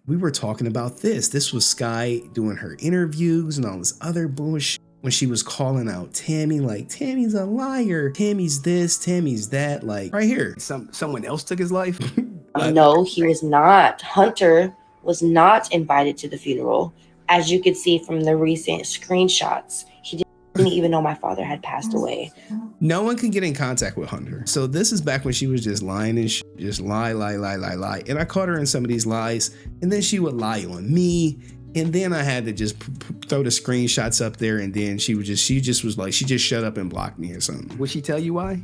we were talking about this. This was Skye doing her interviews and all this other bullshit. When she was calling out Tammy, like, Tammy's a liar. Tammy's this, Tammy's that. Like, right here. Someone else took his life? No, he was not. Hunter was not invited to the funeral. As you could see from the recent screenshots, he didn't even know my father had passed away. No one can get in contact with Hunter. So this is back when she was just lying and just lie. And I caught her in some of these lies. And then she would lie on me. And then I had to just throw the screenshots up there. And then she just shut up and blocked me or something. Would she tell you why?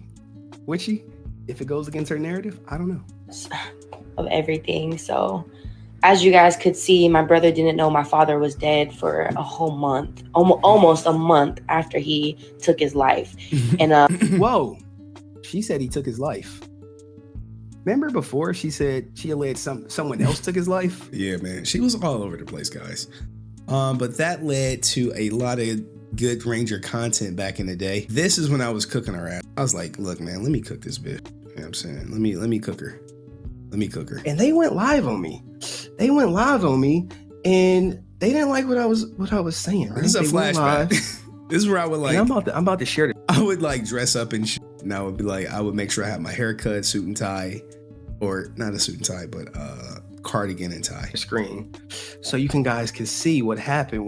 Would she? If it goes against her narrative? I don't know. Of everything. So as you guys could see, my brother didn't know my father was dead for a whole month, almost a month after he took his life. And whoa, she said he took his life. Remember before she said she alleged someone else took his life? Yeah, man, she was all over the place, guys. But that led to a lot of good Ranger content back in the day. This is when I was cooking her ass. I was like, look, man, let me cook this bitch. You know what I'm saying? Let me cook her. And they went live on me. And they didn't like what I was saying. Right? This is a flashback. This is where I would like. I'm about to share this. I would like dress up and and I would be like, I would make sure I have my haircut, suit and tie, or not a suit and tie, but cardigan and tie. Screen, so you guys can see what happened.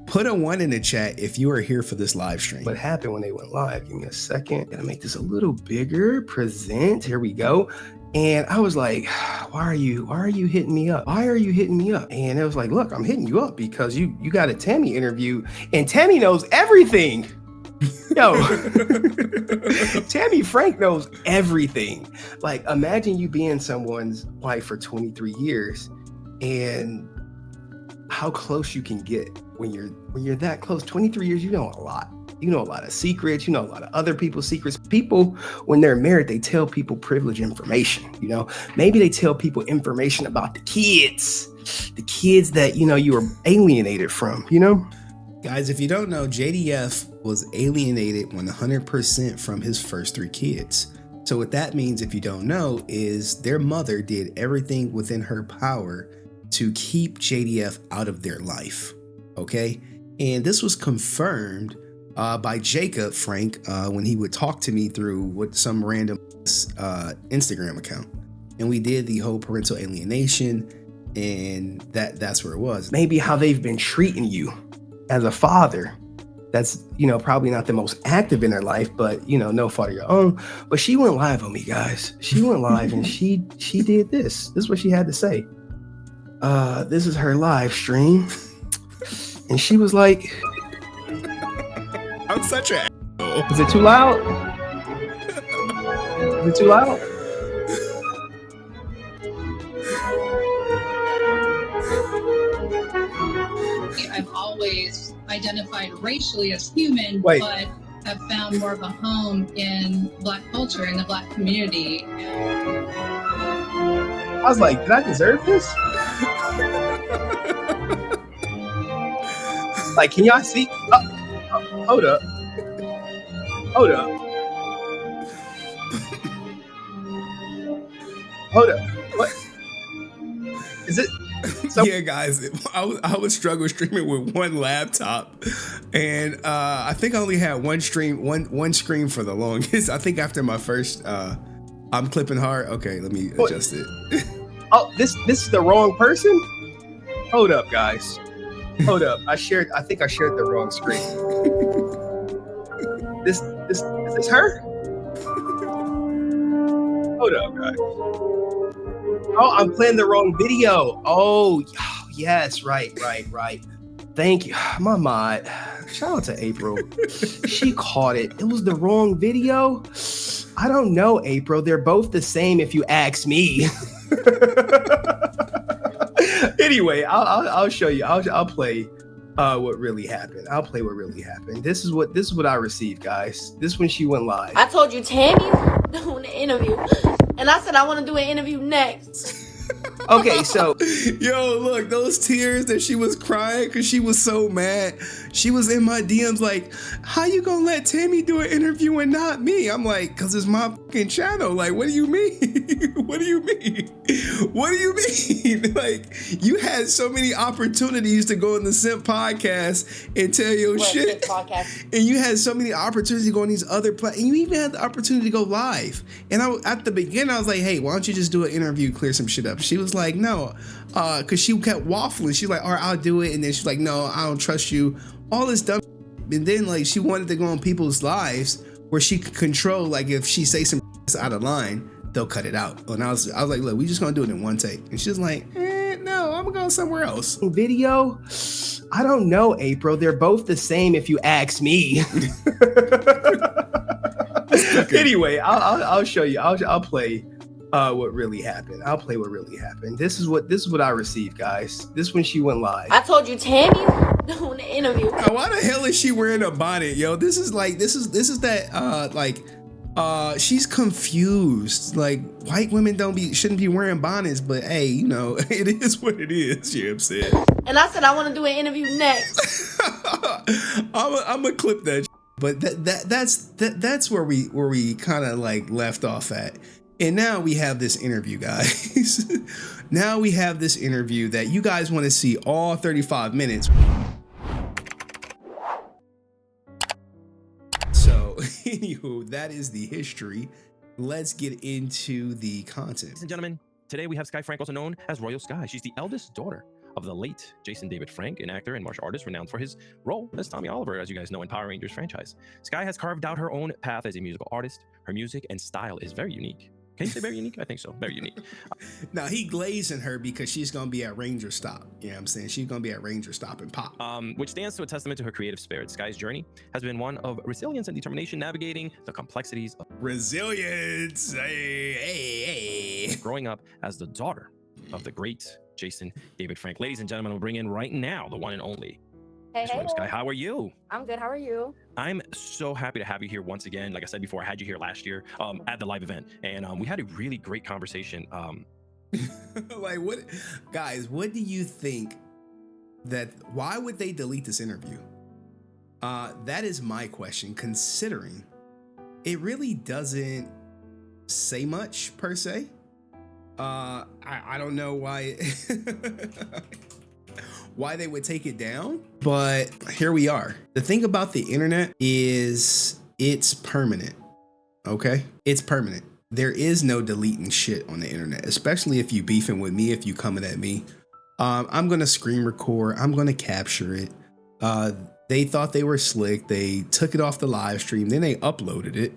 Put a 1 in the chat if you are here for this live stream. What happened when they went live? Give me a second. Gotta make this a little bigger. Present. Here we go. And I was like, why are you hitting me up? And it was like, look, I'm hitting you up because you got a Tammy interview and Tammy knows everything. Yo, Tammy Frank knows everything. Like, imagine you being someone's wife for 23 years and how close you can get when you're that close. 23 years, you know a lot. You know a lot of secrets. You know a lot of other people's secrets. People, when they're married, they tell people privileged information. You know, maybe they tell people information about the kids that, you know, you were alienated from, you know? Guys, if you don't know, JDF was alienated 100% from his first 3 kids. So what that means, if you don't know, is their mother did everything within her power to keep JDF out of their life. Okay. And this was confirmed by Jacob Frank when he would talk to me through some random Instagram account, and we did the whole parental alienation, and that's where it was. Maybe how they've been treating you as a father. That's, you know, probably not the most active in her life, but, you know, no fault of your own. But she went live on me, guys. She went live and she did this. This is what she had to say. This is her live stream, and she was like, I'm such an asshole. Is it too loud? Is it too loud? I've always identified racially as human, Wait. but have found more of a home in Black culture, in the Black community. I was like, did I deserve this? Like, can y'all see? Hold up. Hold up. What? Is it? Yeah, guys, I would struggle streaming with one laptop, and I think I only had one screen for the longest. I think after my first, I'm clipping hard. Okay, let me adjust it. Oh, this is the wrong person? Hold up, guys. Hold up. I think I shared the wrong screen. This is her? Hold up, guys. Oh, I'm playing the wrong video. Oh, yes, right. Thank you. My mod. Shout out to April. She caught it. It was the wrong video. I don't know, April. They're both the same if you ask me. Anyway, I'll show you. I'll play what really happened. I'll play what really happened. This is what I received, guys. This when she went live. I told you Tammy's doing the interview, and I said I want to do an interview next. Okay, so Yo, look, those tears that she was crying because she was so mad. She was in my DMs like, how you gonna let Tammy do an interview and not me? I'm like, because it's my fucking channel. Like, what do you mean? What do you mean? What do you mean? Like, you had so many opportunities to go on the Simp podcast and tell your shit. And you had so many opportunities to go on these other platforms. And you even had the opportunity to go live. And at the beginning, I was like, hey, why don't you just do an interview, clear some shit up? She was like, no, because she kept waffling. She's like, all right, I'll do it. And then she's like, no, I don't trust you. All this dumb. And then like she wanted to go on people's lives where she could control, like if she say some out of line, they'll cut it out. And I was like, look, we just gonna do it in one take. And she's like, no, I'm gonna go somewhere else. video, I don't know, April. They're both the same if you ask me. Anyway, I'll show you. I'll play what really happened. I'll play what really happened. This is what I received, guys. This when she went live. I told you, Tammy, doing the interview. Why the hell is she wearing a bonnet, yo? This is that she's confused. Like white women shouldn't be wearing bonnets, but hey, you know, it is what it is. You know what I'm saying? And I said I want to do an interview next. I'm gonna clip that. But that's where we kind of like left off at. And now we have this interview, guys. Now we have this interview that you guys want to see all 35 minutes. So, anywho, that is the history. Let's get into the content. Ladies and gentlemen, today we have Skye Frank, also known as Royal Skye. She's the eldest daughter of the late Jason David Frank, an actor and martial artist renowned for his role as Tommy Oliver, as you guys know, in Power Rangers franchise. Skye has carved out her own path as a musical artist. Her music and style is very unique. Can you say very unique? I think so. Very unique. Now, he glazing her because she's going to be at Ranger Stop. You know what I'm saying? She's going to be at Ranger Stop and Pop. Which stands to a testament to her creative spirit. Skye's journey has been one of resilience and determination, navigating the complexities of resilience. Hey. growing up as the daughter of the great Jason David Frank. Ladies and gentlemen, we'll bring in right now the one and only Hey, hey. Skye. How are you? I'm good. How are you? I'm so happy to have you here once again. Like I said before, I had you here last year at the live event, and we had a really great conversation. Like, what, guys, what do you think why would they delete this interview? That is my question, considering it really doesn't say much per se. I don't know why why they would take it down, but here we are. The thing about the internet is it's permanent. Okay, it's permanent. There is no deleting shit on the internet, especially if you beefing with me, if you coming at me. I'm gonna screen record, I'm gonna capture it. They thought they were slick, they took it off the live stream, then they uploaded it,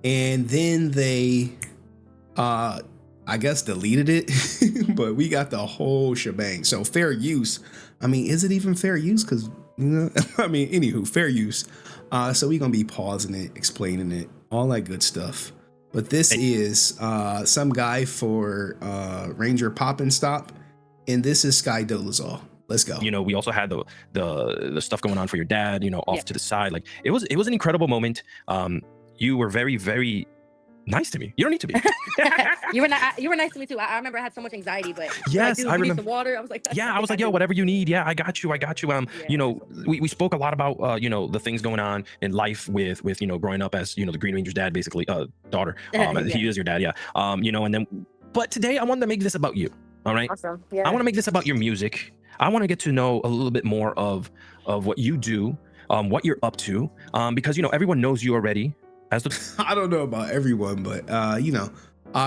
and then they I guess deleted it, but we got the whole shebang. So fair use. I mean, is it even fair use? Because, you know, I mean, anywho, fair use. So we're going to be pausing it, explaining it, all that good stuff. But this is some guy for Ranger Pop and Stop. And this is Skye Dolezal. Let's go. You know, we also had the stuff going on for your dad, you know, off to the side. Like it was an incredible moment. You were very, very nice to me. You don't need to be. You were nice to me too. I remember I had so much anxiety, but yes, like, I remember. Some water. I was like, I was like, yo, whatever you need. Yeah, I got you. You know, we spoke a lot about you know, the things going on in life with you know, growing up as, you know, the Green Ranger's dad, basically, daughter. He is your dad, yeah. You know, and then, but today I wanted to make this about you. All right. Awesome. Yeah. I want to make this about your music. I want to get to know a little bit more of what you do, what you're up to, because, you know, everyone knows you already. I don't know about everyone, but you know,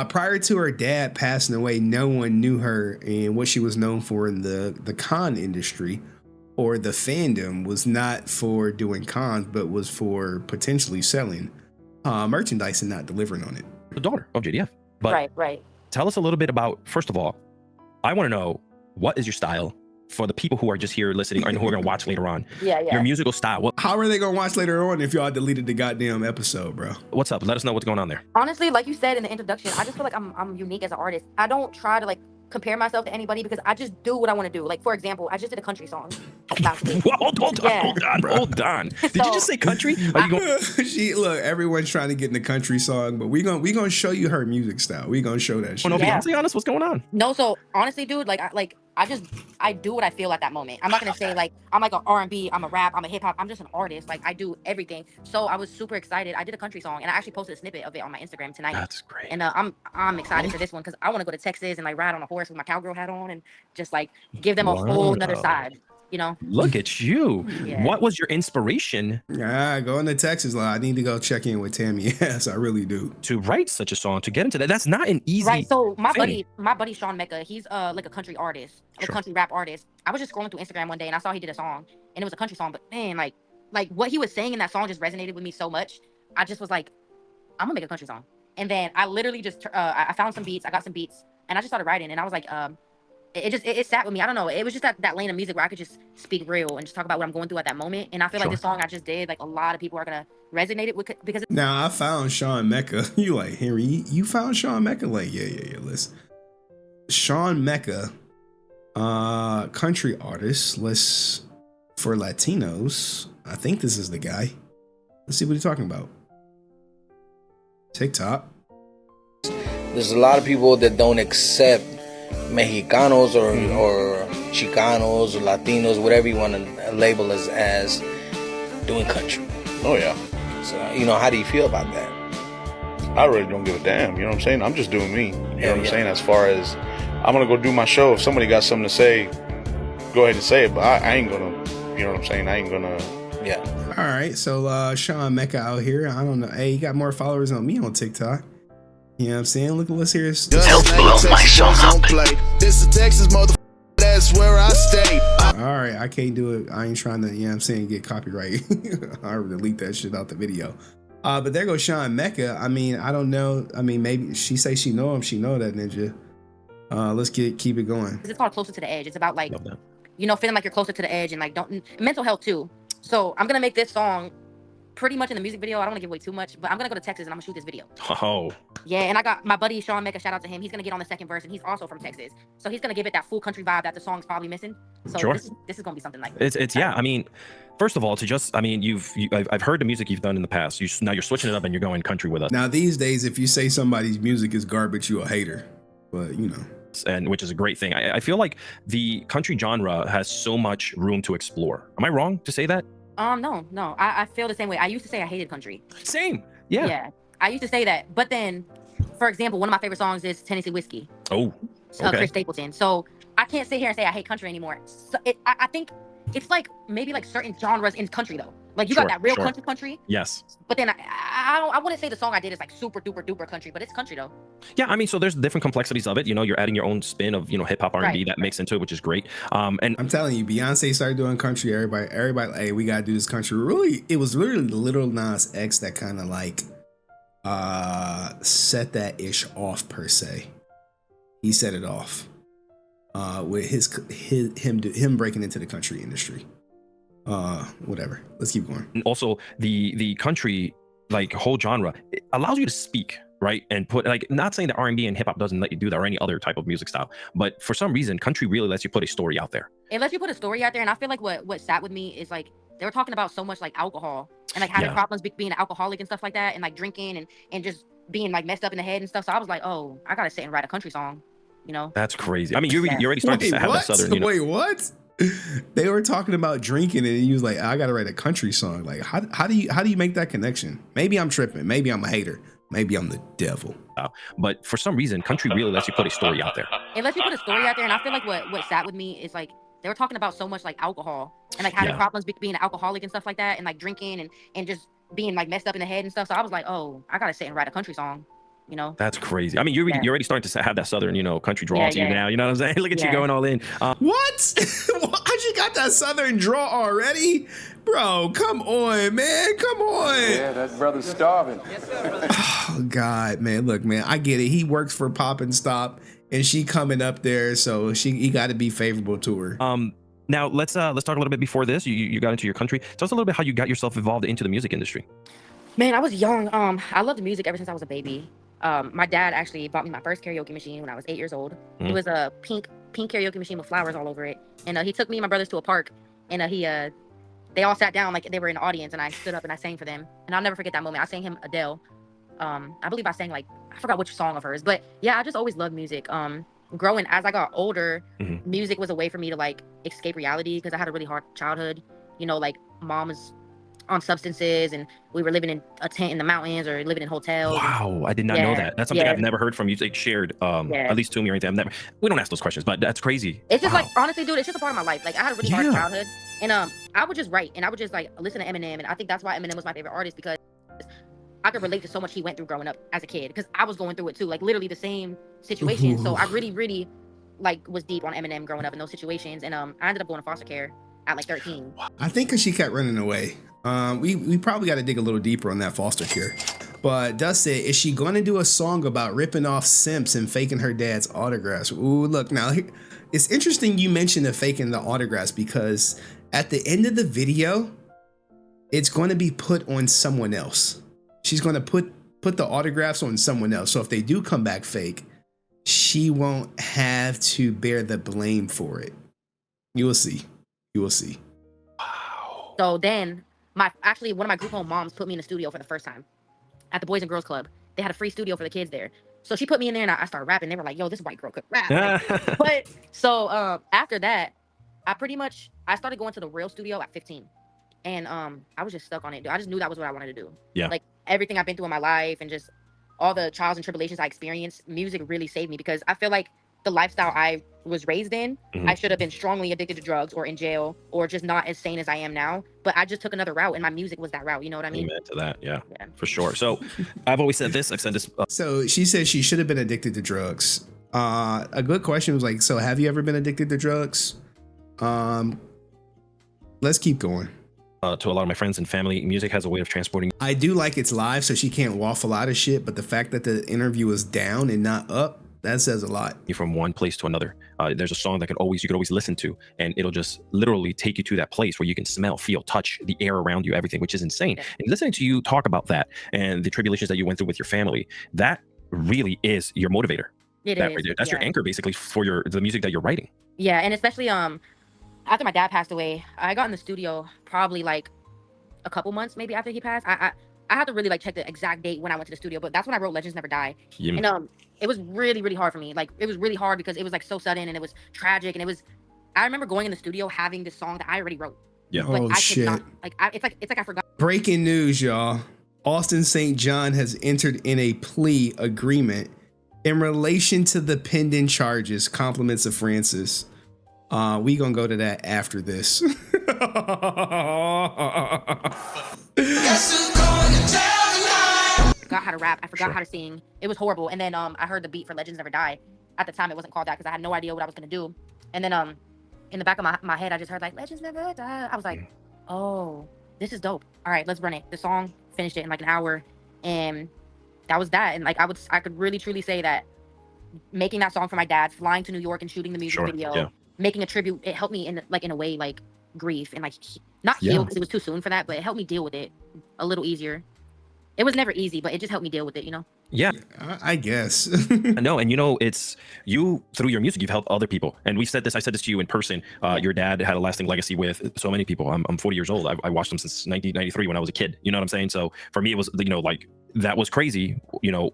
prior to her dad passing away, no one knew her, and what she was known for in the con industry or the fandom was not for doing cons, but was for potentially selling merchandise and not delivering on it. The daughter of JDF. But right. Tell us a little bit about, first of all, I want to know, what is your style? For the people who are just here listening and who are going to watch later on. Your musical style. How are they going to watch later on if y'all deleted the goddamn episode, bro? What's up? Let us know what's going on there. Honestly, like you said in the introduction, I just feel like I'm unique as an artist. I don't try to like compare myself to anybody because I just do what I want to do. Like, for example, I just did a country song last week. Well, hold on, Yeah. hold on. Did you So- just say country? Are you going? She look, everyone's trying to get in the country song, but we gonna show you her music style. We gonna show that shit. No, Yeah. Beyonce on us? What's going on? No, so honestly, dude, I do what I feel at that moment. I'm not gonna say like I'm like an R&B, I'm a rap, I'm a hip hop. I'm just an artist. Like I do everything. So I was super excited. I did a country song, and I actually posted a snippet of it on my Instagram tonight. That's great. And I'm excited for this one because I want to go to Texas and like ride on a horse with my cowgirl hat on and just like give them a whole nother Wow. side. You know? Look at you. Yeah. What was your inspiration Going to Texas. Like, I need to go check in with Tammy. Yes, I really do. to write such a song, to get into that? That's not an easy. Right. So my thing. buddy Sean Mecca, he's like a country artist, a Sure. country rap artist. I was just scrolling through Instagram one day and I saw he did a song and it was a country song, but man, like what he was saying in that song just resonated with me so much. I just was like, I'm gonna make a country song. And then I literally just I found some beats, I got some beats, and I just started writing. And I was like, it sat with me. I don't know. It was just that lane of music where I could just speak real and just talk about what I'm going through at that moment. And I feel like Sure. this song I just did, like a lot of people are gonna resonate it with because Now I found Sean Mecca. You like Henry? You found Sean Mecca? Like yeah. Listen, Sean Mecca, country artist. Let's for Latinos. I think this is the guy. Let's see what he's talking about. TikTok. There's a lot of people that don't accept Mexicanos or Chicanos or Latinos, whatever you want to label us as, doing country. Oh yeah, So, how do you feel about that? I really don't give a damn. You know what I'm saying? I'm just doing me. You know what I'm Yeah. saying? As far as I'm gonna go do my show. If somebody got something to say, go ahead and say it. But I ain't gonna. You know what I'm saying? I ain't gonna. Yeah. All right, so Sean Mecca out here. I don't know. Hey, he got more followers on me on TikTok. You know what I'm saying? Look, let's hear his. Help blow my song up. This is Texas, motherfucker. That's where I stay. All right, I can't do it. I ain't trying to, you know what I'm saying, get copyright. I'll delete that shit out the video. But there goes Sean Mecca. I mean, I don't know. I mean, maybe she say she know him. She know that ninja. Let's keep it going. it's called Closer to the Edge. It's about like, Love that. feeling like you're closer to the edge and like mental health too. So I'm gonna make this song pretty much in the music video. I don't want to give away too much, but I'm gonna go to Texas and I'm gonna shoot this video. Oh, Yeah, and I got my buddy Sean Mecca, shout out to him. He's gonna get on the second verse and he's also from Texas. So he's gonna give it that full country vibe that the song's probably missing. So Sure. this is gonna be something like it's yeah. I mean, first of all, I've heard the music you've done in the past. Now you're switching it up and you're going country with us, Now these days, if you say somebody's music is garbage, you a hater. But you know. and which is a great thing. I feel like the country genre has so much room to explore. Am I wrong to say that? No. I feel the same way. I used to say I hated country. Same. Yeah. I used to say that. But then, for example, one of my favorite songs is Tennessee Whiskey. Oh, okay. Chris Stapleton. So I can't sit here and say I hate country anymore. So I think it's like maybe like certain genres in country though. Like you Sure, got that real sure. country, Yes. but then I wouldn't say the song I did is like super duper country, but it's country though. Yeah, I mean, so there's different complexities of it. You're adding your own spin of hip hop R&B Right. that makes into it, which is great. And I'm telling you, Beyonce started doing country. Everybody, hey, we gotta do this country. Really, it was literally Lil Nas X that kind of like set that ish off per se. He set it off with him breaking into the country industry. Whatever. Let's keep going. and also the country like whole genre, it allows you to speak, right? And put, like, not saying that R&B and hip hop doesn't let you do that or any other type of music style, but for some reason country really lets you put a story out there. It lets you put a story out there, and I feel like what sat with me is like they were talking about so much like alcohol and like having Yeah. problems being an alcoholic and stuff like that, and like drinking and just being like messed up in the head and stuff. So I was like, oh, I gotta sit and write a country song, That's crazy. I mean, you already started Wait, to have what? that southern, Wait, what? They were talking about drinking, and he was like, "I gotta write a country song." Like, how do you make that connection? Maybe I'm tripping. Maybe I'm a hater. Maybe I'm the devil. but for some reason country really lets you put a story out there. It lets you put a story out there, and I feel like what sat with me is like they were talking about so much like alcohol and like having Yeah. problems being an alcoholic and stuff like that, and like drinking and just being like messed up in the head and stuff. So I was like, oh, I gotta sit and write a country song, That's crazy. I mean, you're already starting to have that southern, country draw Yeah, to you yeah. now. You know what I'm saying? Look at you Yeah. going all in. What? What? You got that southern draw already, bro? Come on, man. Come on. Yeah, that brother's starving. Oh God, man. Look, man. I get it. He works for Pop and Stop, and she coming up there, so he got to be favorable to her. Now let's talk a little bit before this. You got into your country. Tell us a little bit how you got yourself involved into the music industry. Man, I was young. I loved music ever since I was a baby. My dad actually bought me my first karaoke machine when I was 8 years old. It was a pink karaoke machine with flowers all over it. And he took me and my brothers to a park, and they all sat down like they were in the audience, and I stood up and I sang for them. And I'll never forget that moment. I sang him Adele. I believe I sang like, I forgot which song of hers, but yeah, I just always loved music. Growing as I got older, music was a way for me to like escape reality, because I had a really hard childhood. You know, like mom was on substances, and we were living in a tent in the mountains or living in hotels. Wow, I did not know that. That's something I've never heard from you. Like shared, at least to me or anything. We don't ask those questions, but that's crazy. It's just like, honestly, dude, it's just a part of my life. Like I had a really hard childhood, and I would just write, and I would just like listen to Eminem, and I think that's why Eminem was my favorite artist, because I could relate to so much he went through growing up as a kid, because I was going through it too, like literally the same situation. So I really like was deep on Eminem growing up in those situations, and I ended up going to foster care at like 13. I think because she kept running away. We probably got to dig a little deeper on that foster care. But Dust said, is she going to do a song about ripping off simps and faking her dad's autographs? Ooh, look, now it's interesting you mentioned the faking the autographs, because at the end of the video, it's going to be put on someone else. She's going to put the autographs on someone else. So if they do come back fake, she won't have to bear the blame for it. You will see. You will see. Wow. So then one of my group home moms put me in the studio for the first time at the Boys and Girls Club. They had a free studio for the kids there. So she put me in there, and I started rapping. They were like, yo, this white girl could rap. Like, but so after that, I started going to the real studio at 15. And I was just stuck on it. I just knew that was what I wanted to do. Yeah. Like everything I've been through in my life and just all the trials and tribulations I experienced, music really saved me, because I feel like the lifestyle I was raised in, I should have been strongly addicted to drugs or in jail or just not as sane as I am now. But I just took another route, and my music was that route. You know what I mean? Amen to that. Yeah, for sure. So I've always said this. I've said this. So she said she should have been addicted to drugs. A good question was like, so have you ever been addicted to drugs? Let's keep going. To a lot of my friends and family, music has a way of transporting. I do like it's live, so she can't waffle out of shit. But the fact that the interview is down and not up, that says a lot. You from one place to another. There's a song that you could always listen to, and it'll just literally take you to that place where you can smell, feel, touch the air around you, everything, which is insane. And listening to you talk about that and the tribulations that you went through with your family, that really is your motivator. Right there. That's your anchor, basically, for the music that you're writing. Yeah, and especially after my dad passed away, I got in the studio probably like a couple months maybe after he passed. I had to really like check the exact date when I went to the studio, but that's when I wrote Legends Never Die. And it was really, really hard for me. Like it was really hard because it was like so sudden, and it was tragic, and I remember going in the studio having this song that I already wrote. Yeah. But oh I shit. could not, it's like I forgot. Breaking news, y'all. Austin St. John has entered in a plea agreement in relation to the pending charges. Compliments of Francis. We gonna go to that after this. Forgot how to rap. I forgot how to sing. It was horrible. And then I heard the beat for Legends Never Die. At the time, it wasn't called that because I had no idea what I was gonna do. And then in the back of my head, I just heard like Legends Never Die. I was like, oh, this is dope. All right, let's run it. The song, finished it in like an hour, and that was that. And like I could really truly say that making that song for my dad, flying to New York and shooting the music video, making a tribute, it helped me in a way like grief and like not heal because it was too soon for that, but it helped me deal with it a little easier. It was never easy, but it just helped me deal with it, you know? Yeah, I guess. No, and you know, it's you through your music, you've helped other people. And I said this to you in person. Your dad had a lasting legacy with so many people. I'm 40 years old. I watched him since 1993 when I was a kid. You know what I'm saying? So for me, it was, you know, like that was crazy, you know,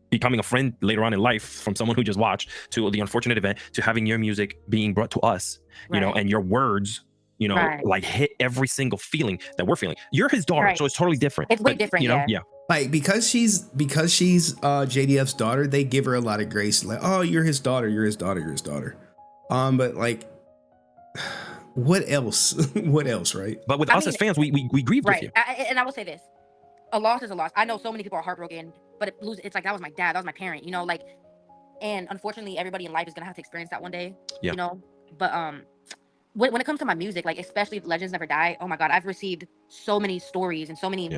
becoming a friend later on in life from someone who just watched to the unfortunate event to having your music being brought to us, you know, and your words, you know, like hit every single feeling that we're feeling. You're his daughter, so it's totally different. It's way different, you know? Like because she's JDF's daughter, they give her a lot of grace. Like, oh, you're his daughter, you're his daughter, you're his daughter. But like, what else? What else, right? But with us as fans, we grieve with you. And I will say this: a loss is a loss. I know so many people are heartbroken, but it's like that was my dad, that was my parent, you know, like. And unfortunately, everybody in life is gonna have to experience that one day, you know. But when it comes to my music, like especially Legends Never Die, oh my God, I've received so many stories and so many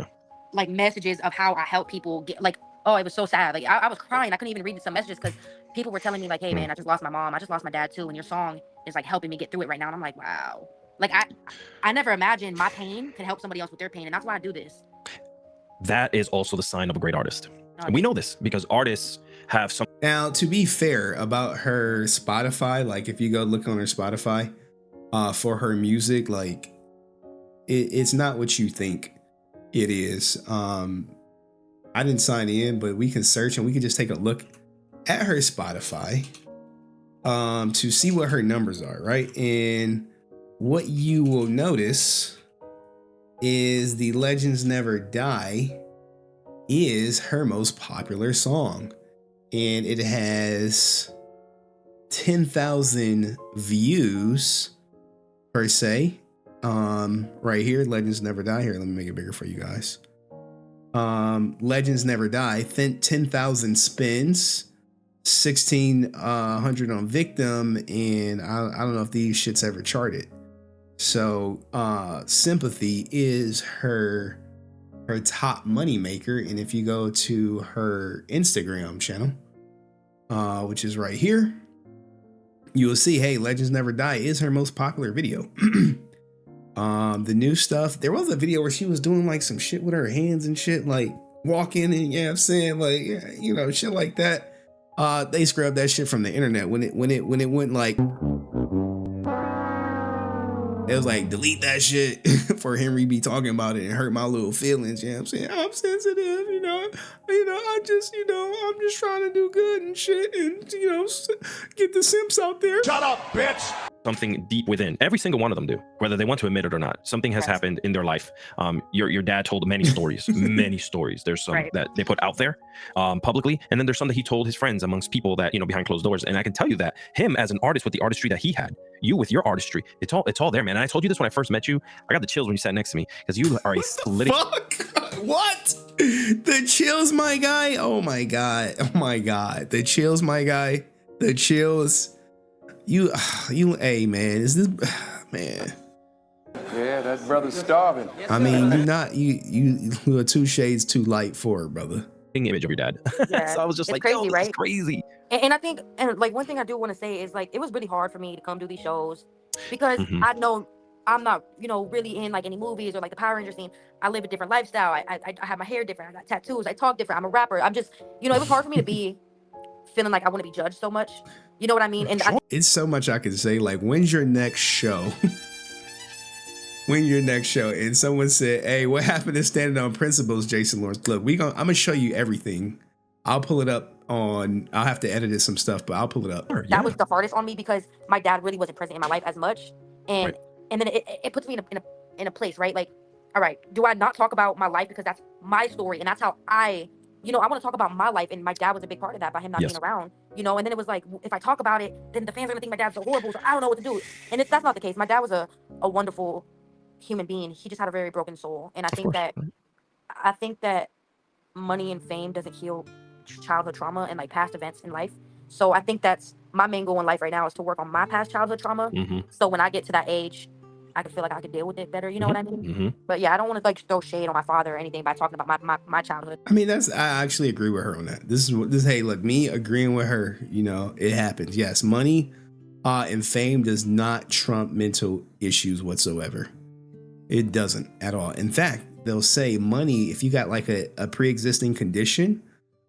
like messages of how I help people get like, oh, it was so sad. Like I was crying. I couldn't even read some messages because people were telling me like, hey man, I just lost my mom. I just lost my dad too. And your song is like helping me get through it right now. And I'm like, wow. Like I never imagined my pain can help somebody else with their pain. And that's why I do this. That is also the sign of a great artist. And we know this because artists have some. Now, to be fair about her Spotify, like if you go look on her Spotify for her music, like it's not what you think it is. I didn't sign in, but we can search and we can just take a look at her Spotify to see what her numbers are, right? And what you will notice is the Legends Never Die is her most popular song. And it has 10,000 views per se. Right here, Legends Never Die. Here, let me make it bigger for you guys. Legends Never Die, 10,000 spins, 1,600 on Victim, and I don't know if these shits ever charted. So Sympathy is her top money maker. And if you go to her Instagram channel, which is right here, you will see, hey, Legends Never Die is her most popular video. The new stuff, there was a video where she was doing like some shit with her hands and shit, like walking and, yeah, I'm saying, like, you know, shit like that. They scrubbed that shit from the internet when it went like, it was like, delete that shit for Henry be talking about it and hurt my little feelings. You know what I'm saying? I'm sensitive, I'm just trying to do good and shit and, get the simps out there. Shut up, bitch. Something deep within. Every single one of them do, whether they want to admit it or not. Something has happened in their life. Your dad told many stories, many stories. There's some that they put out there publicly, and then there's some that he told his friends amongst people that, behind closed doors. And I can tell you that him as an artist with the artistry that he had, you with your artistry, it's all there, man. And I told you this when I first met you. I got the chills when you sat next to me because you are a slitty. What? The chills, my guy. Oh my god. The chills, my guy. The chills. You, hey man, is this, man? Yeah, that brother's starving. I mean, you are 2 shades too light for it, brother. Image of your dad. Yeah. So I was just It's like, crazy, yo, this right? is crazy. And I think, and like one thing I do want to say is like, it was really hard for me to come do these shows because I know I'm not, really in like any movies or like the Power Ranger scene. I live a different lifestyle. I have my hair different. I got tattoos. I talk different. I'm a rapper. I'm just, it was hard for me to be feeling like I want to be judged so much. You know what I mean? And It's so much I can say. Like, when's your next show? And someone said, hey, what happened to Standing on Principles, Jason Lawrence? Look, I'm gonna show you everything. I'll pull it up I'll have to edit some stuff, but I'll pull it up. that was the hardest on me because my dad really wasn't present in my life as much. And and then it puts me in a place, right? Like, all right, do I not talk about my life because that's my story and that's how I want to talk about my life, and my dad was a big part of that by him not being around, and then it was like, if I talk about it, then the fans are gonna think my dad's so horrible, so I don't know what to do. And that's not the case. My dad was a wonderful human being. He just had a very broken soul. And I think that money and fame doesn't heal childhood trauma and like past events in life. So I think that's my main goal in life right now, is to work on my past childhood trauma. So when I get to that age, I can feel like I could deal with it better. You know what I mean? But yeah, I don't want to like throw shade on my father or anything by talking about my childhood. I mean, I actually agree with her on that. This, hey, look, me agreeing with her, it happens. Yes, money and fame does not trump mental issues whatsoever. It doesn't at all. In fact, they'll say money, if you got like a pre-existing condition,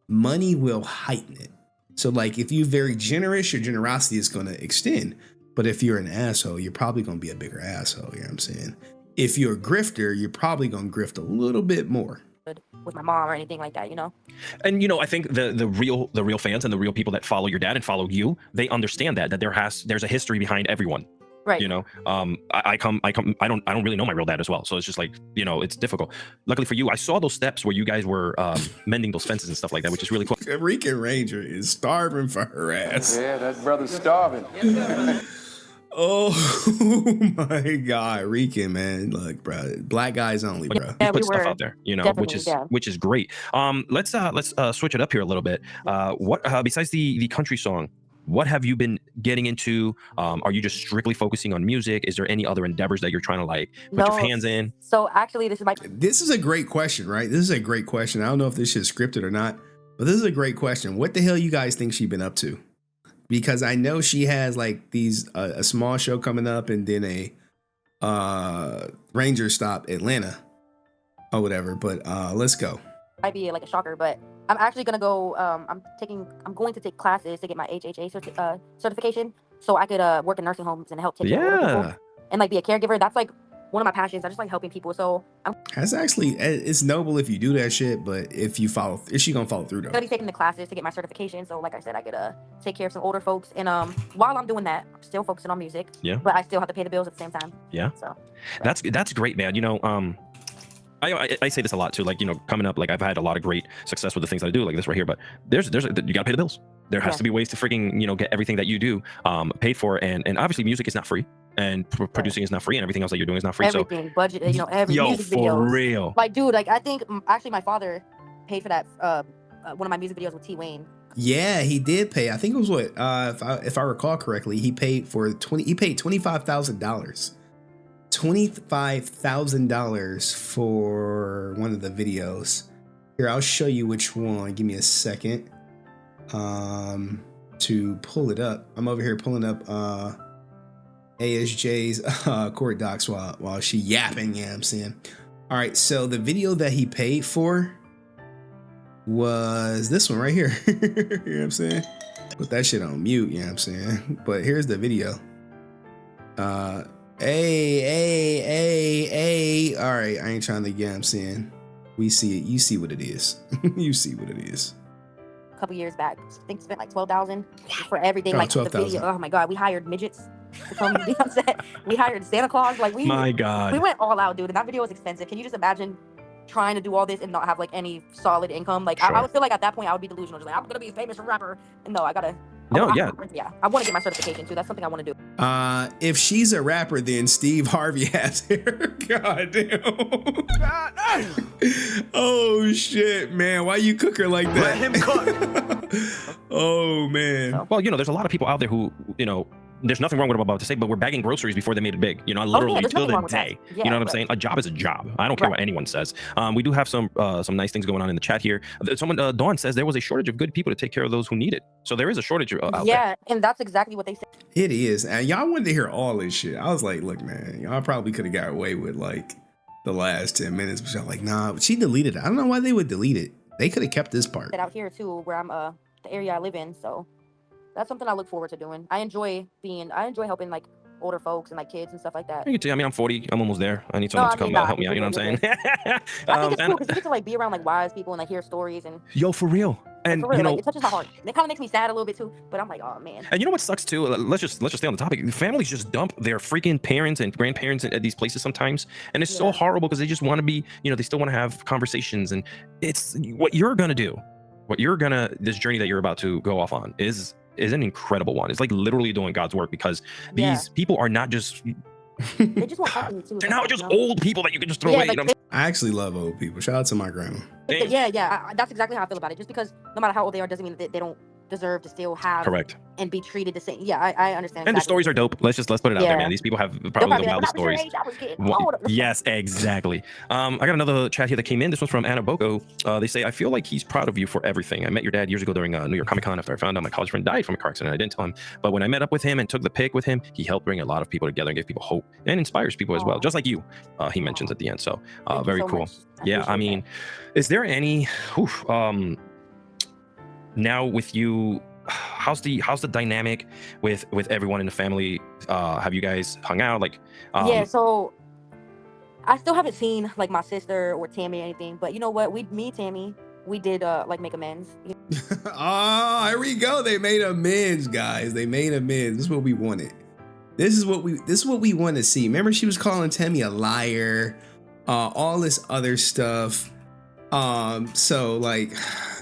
money will heighten it. So like if you're very generous, your generosity is going to extend. But if you're an asshole, you're probably going to be a bigger asshole. You know what I'm saying? If you're a grifter, you're probably going to grift a little bit more. With my mom or anything like that, And I think the real fans and the real people that follow your dad and follow you, they understand that there's a history behind everyone. Right. I don't really know my real dad as well. So it's just like, it's difficult. Luckily for you, I saw those steps where you guys were mending those fences and stuff like that, which is really cool. Rican Ranger is starving for her ass. Yeah, that brother's starving. Oh my God, Rican, man. Look, bro, black guys only, bro. You put stuff out there, which is great. Let's switch it up here a little bit. What besides the country song, what have you been getting into? Are you just strictly focusing on music? Is there any other endeavors that you're trying to like put your hands in? So actually, this is a great question, right? This is a great question. I don't know if this shit's scripted or not, but this is a great question. What the hell you guys think she's been up to? Because I know she has like these a small show coming up and then a Ranger stop Atlanta or whatever. But let's go. Might be like a shocker, but I'm actually gonna go. I'm going to take classes to get my HHA certification, so I could work in nursing homes and help take care of older people and like be a caregiver. That's like one of my passions. I just like helping people. So I'm That's actually, it's noble if you do that shit, but if she gonna follow through though? gonna be taking the classes to get my certification. So like I said, I could take care of some older folks. And while I'm doing that, I'm still focusing on music. Yeah. But I still have to pay the bills at the same time. Yeah. So that's great, man. You know, I say this a lot too, like, you know, coming up, like I've had a lot of great success with the things that I do, like this right here, but there's you gotta pay the bills. There has to be ways to freaking, you know, get everything that you do paid for, and obviously music is not free, and producing is not free, and everything else that you're doing is not free. Everything, budget, you know, every music for videos. real. Like, dude, like I think actually my father paid for that one of my music videos with T Wayne. Yeah, he did pay. I think it was what, if I recall correctly, he paid $25,000. $25,000 for one of the videos. Here, I'll show you which one. Give me a second to pull it up. I'm over here pulling up ASJ's court docs while she yapping, you know what I'm saying? All right, so the video that he paid for was this one right here. You know what I'm saying? Put that shit on mute, you know what I'm saying? But here's the video. Hey. All right, I ain't trying to get, I'm saying. We see it. You see what it is. You see what it is. A couple years back, I think spent like $12,000 for everything. Oh, like the 12,000. video. Oh my god, we hired midgets to come be on set. We hired Santa Claus. Like we went all out, dude. And that video was expensive. Can you just imagine trying to do all this and not have like any solid income? Like I would feel like at that point I would be delusional. Just like, I'm gonna be a famous rapper. And no, I gotta. I want to get my certification too. That's something I want to do. If she's a rapper, then Steve Harvey has her. God damn. Oh shit, man. Why you cook her like that? Let him cook. Oh man. Well, you know, there's a lot of people out there who, you know, there's nothing wrong with what I'm about to say, but we're bagging groceries before they made it big. You know, literally till the day. You know what I'm saying? A job is a job. I don't care what anyone says. We do have some nice things going on in the chat here. Someone, Dawn says there was a shortage of good people to take care of those who need it. So there is a shortage out there. Yeah, and that's exactly what they said. It is. And y'all wanted to hear all this shit. I was like, look, man, y'all probably could have got away with like the last 10 minutes, but y'all like, nah, but she deleted it. I don't know why they would delete it. They could have kept this part. Out here too, where I'm the area I live in, so that's something I look forward to doing. I enjoy helping like older folks and like kids and stuff like that. I mean, I'm 40. I'm almost there. I need someone to come help me out. You know what I'm saying? I think it's cool because you get to like be around like wise people and like hear stories and. Yo, for real. And for real, you know, like, it touches my heart. It kind of makes me sad a little bit too, but I'm like, oh man. And you know what sucks too? Let's just stay on the topic. Families just dump their freaking parents and grandparents at these places sometimes, and it's so horrible because they just want to be, you know, they still want to have conversations, and it's what you're gonna do. This journey that you're about to go off on is an incredible one. It's like literally doing God's work, because these people are not just they just want company too. They're not just old people that you can just throw away. Like, you know? I actually love old people. Shout out to my grandma. That's exactly how I feel about it. Just because no matter how old they are doesn't mean that they don't deserve to still have and be treated the same. Yeah, I understand. And the stories are dope. Let's put it out there, man. These people have probably the wildest stories. Yes, exactly. I got another chat here that came in. This one's from Anna Boko. They say, I feel like he's proud of you for everything. I met your dad years ago during New York Comic Con after I found out my college friend died from a car accident. I didn't tell him, but when I met up with him and took the pic with him, he helped bring a lot of people together and give people hope and inspires people as well, just like you. He mentions at the end. So very cool. Yeah, I mean, is there any now with you, how's the dynamic with everyone in the family? Have you guys hung out? Like so I still haven't seen like my sister or Tammy or anything, but you know what, me and Tammy, we did like make amends. Oh, here we go. They made amends, guys. They made amends. This is what we wanted. This is what we want to see. Remember, she was calling Tammy a liar, all this other stuff. So like,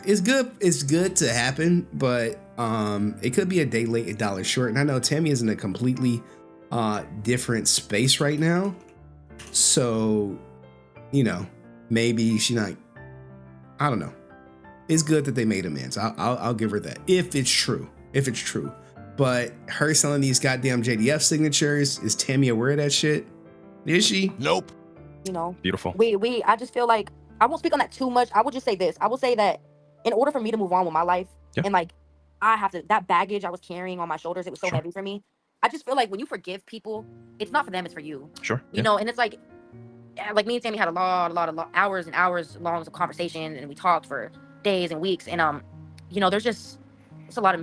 it's good to happen, but it could be a day late, $1 short. And I know Tammy is in a completely different space right now, so you know, maybe she not. I don't know. It's good that they made amends. I'll give her that if it's true. But her selling these goddamn JDF signatures, is Tammy aware of that shit? Is she? Nope. You know, beautiful. I just feel like I won't speak on that too much. I will just say this. I will say that in order for me to move on with my life, and like I have to, that baggage I was carrying on my shoulders, it was so heavy for me. I just feel like when you forgive people, it's not for them, it's for you. Sure. You know, and it's like me and Tammy had a lot of hours and hours long of conversation, and we talked for days and weeks, and there's just it's a lot of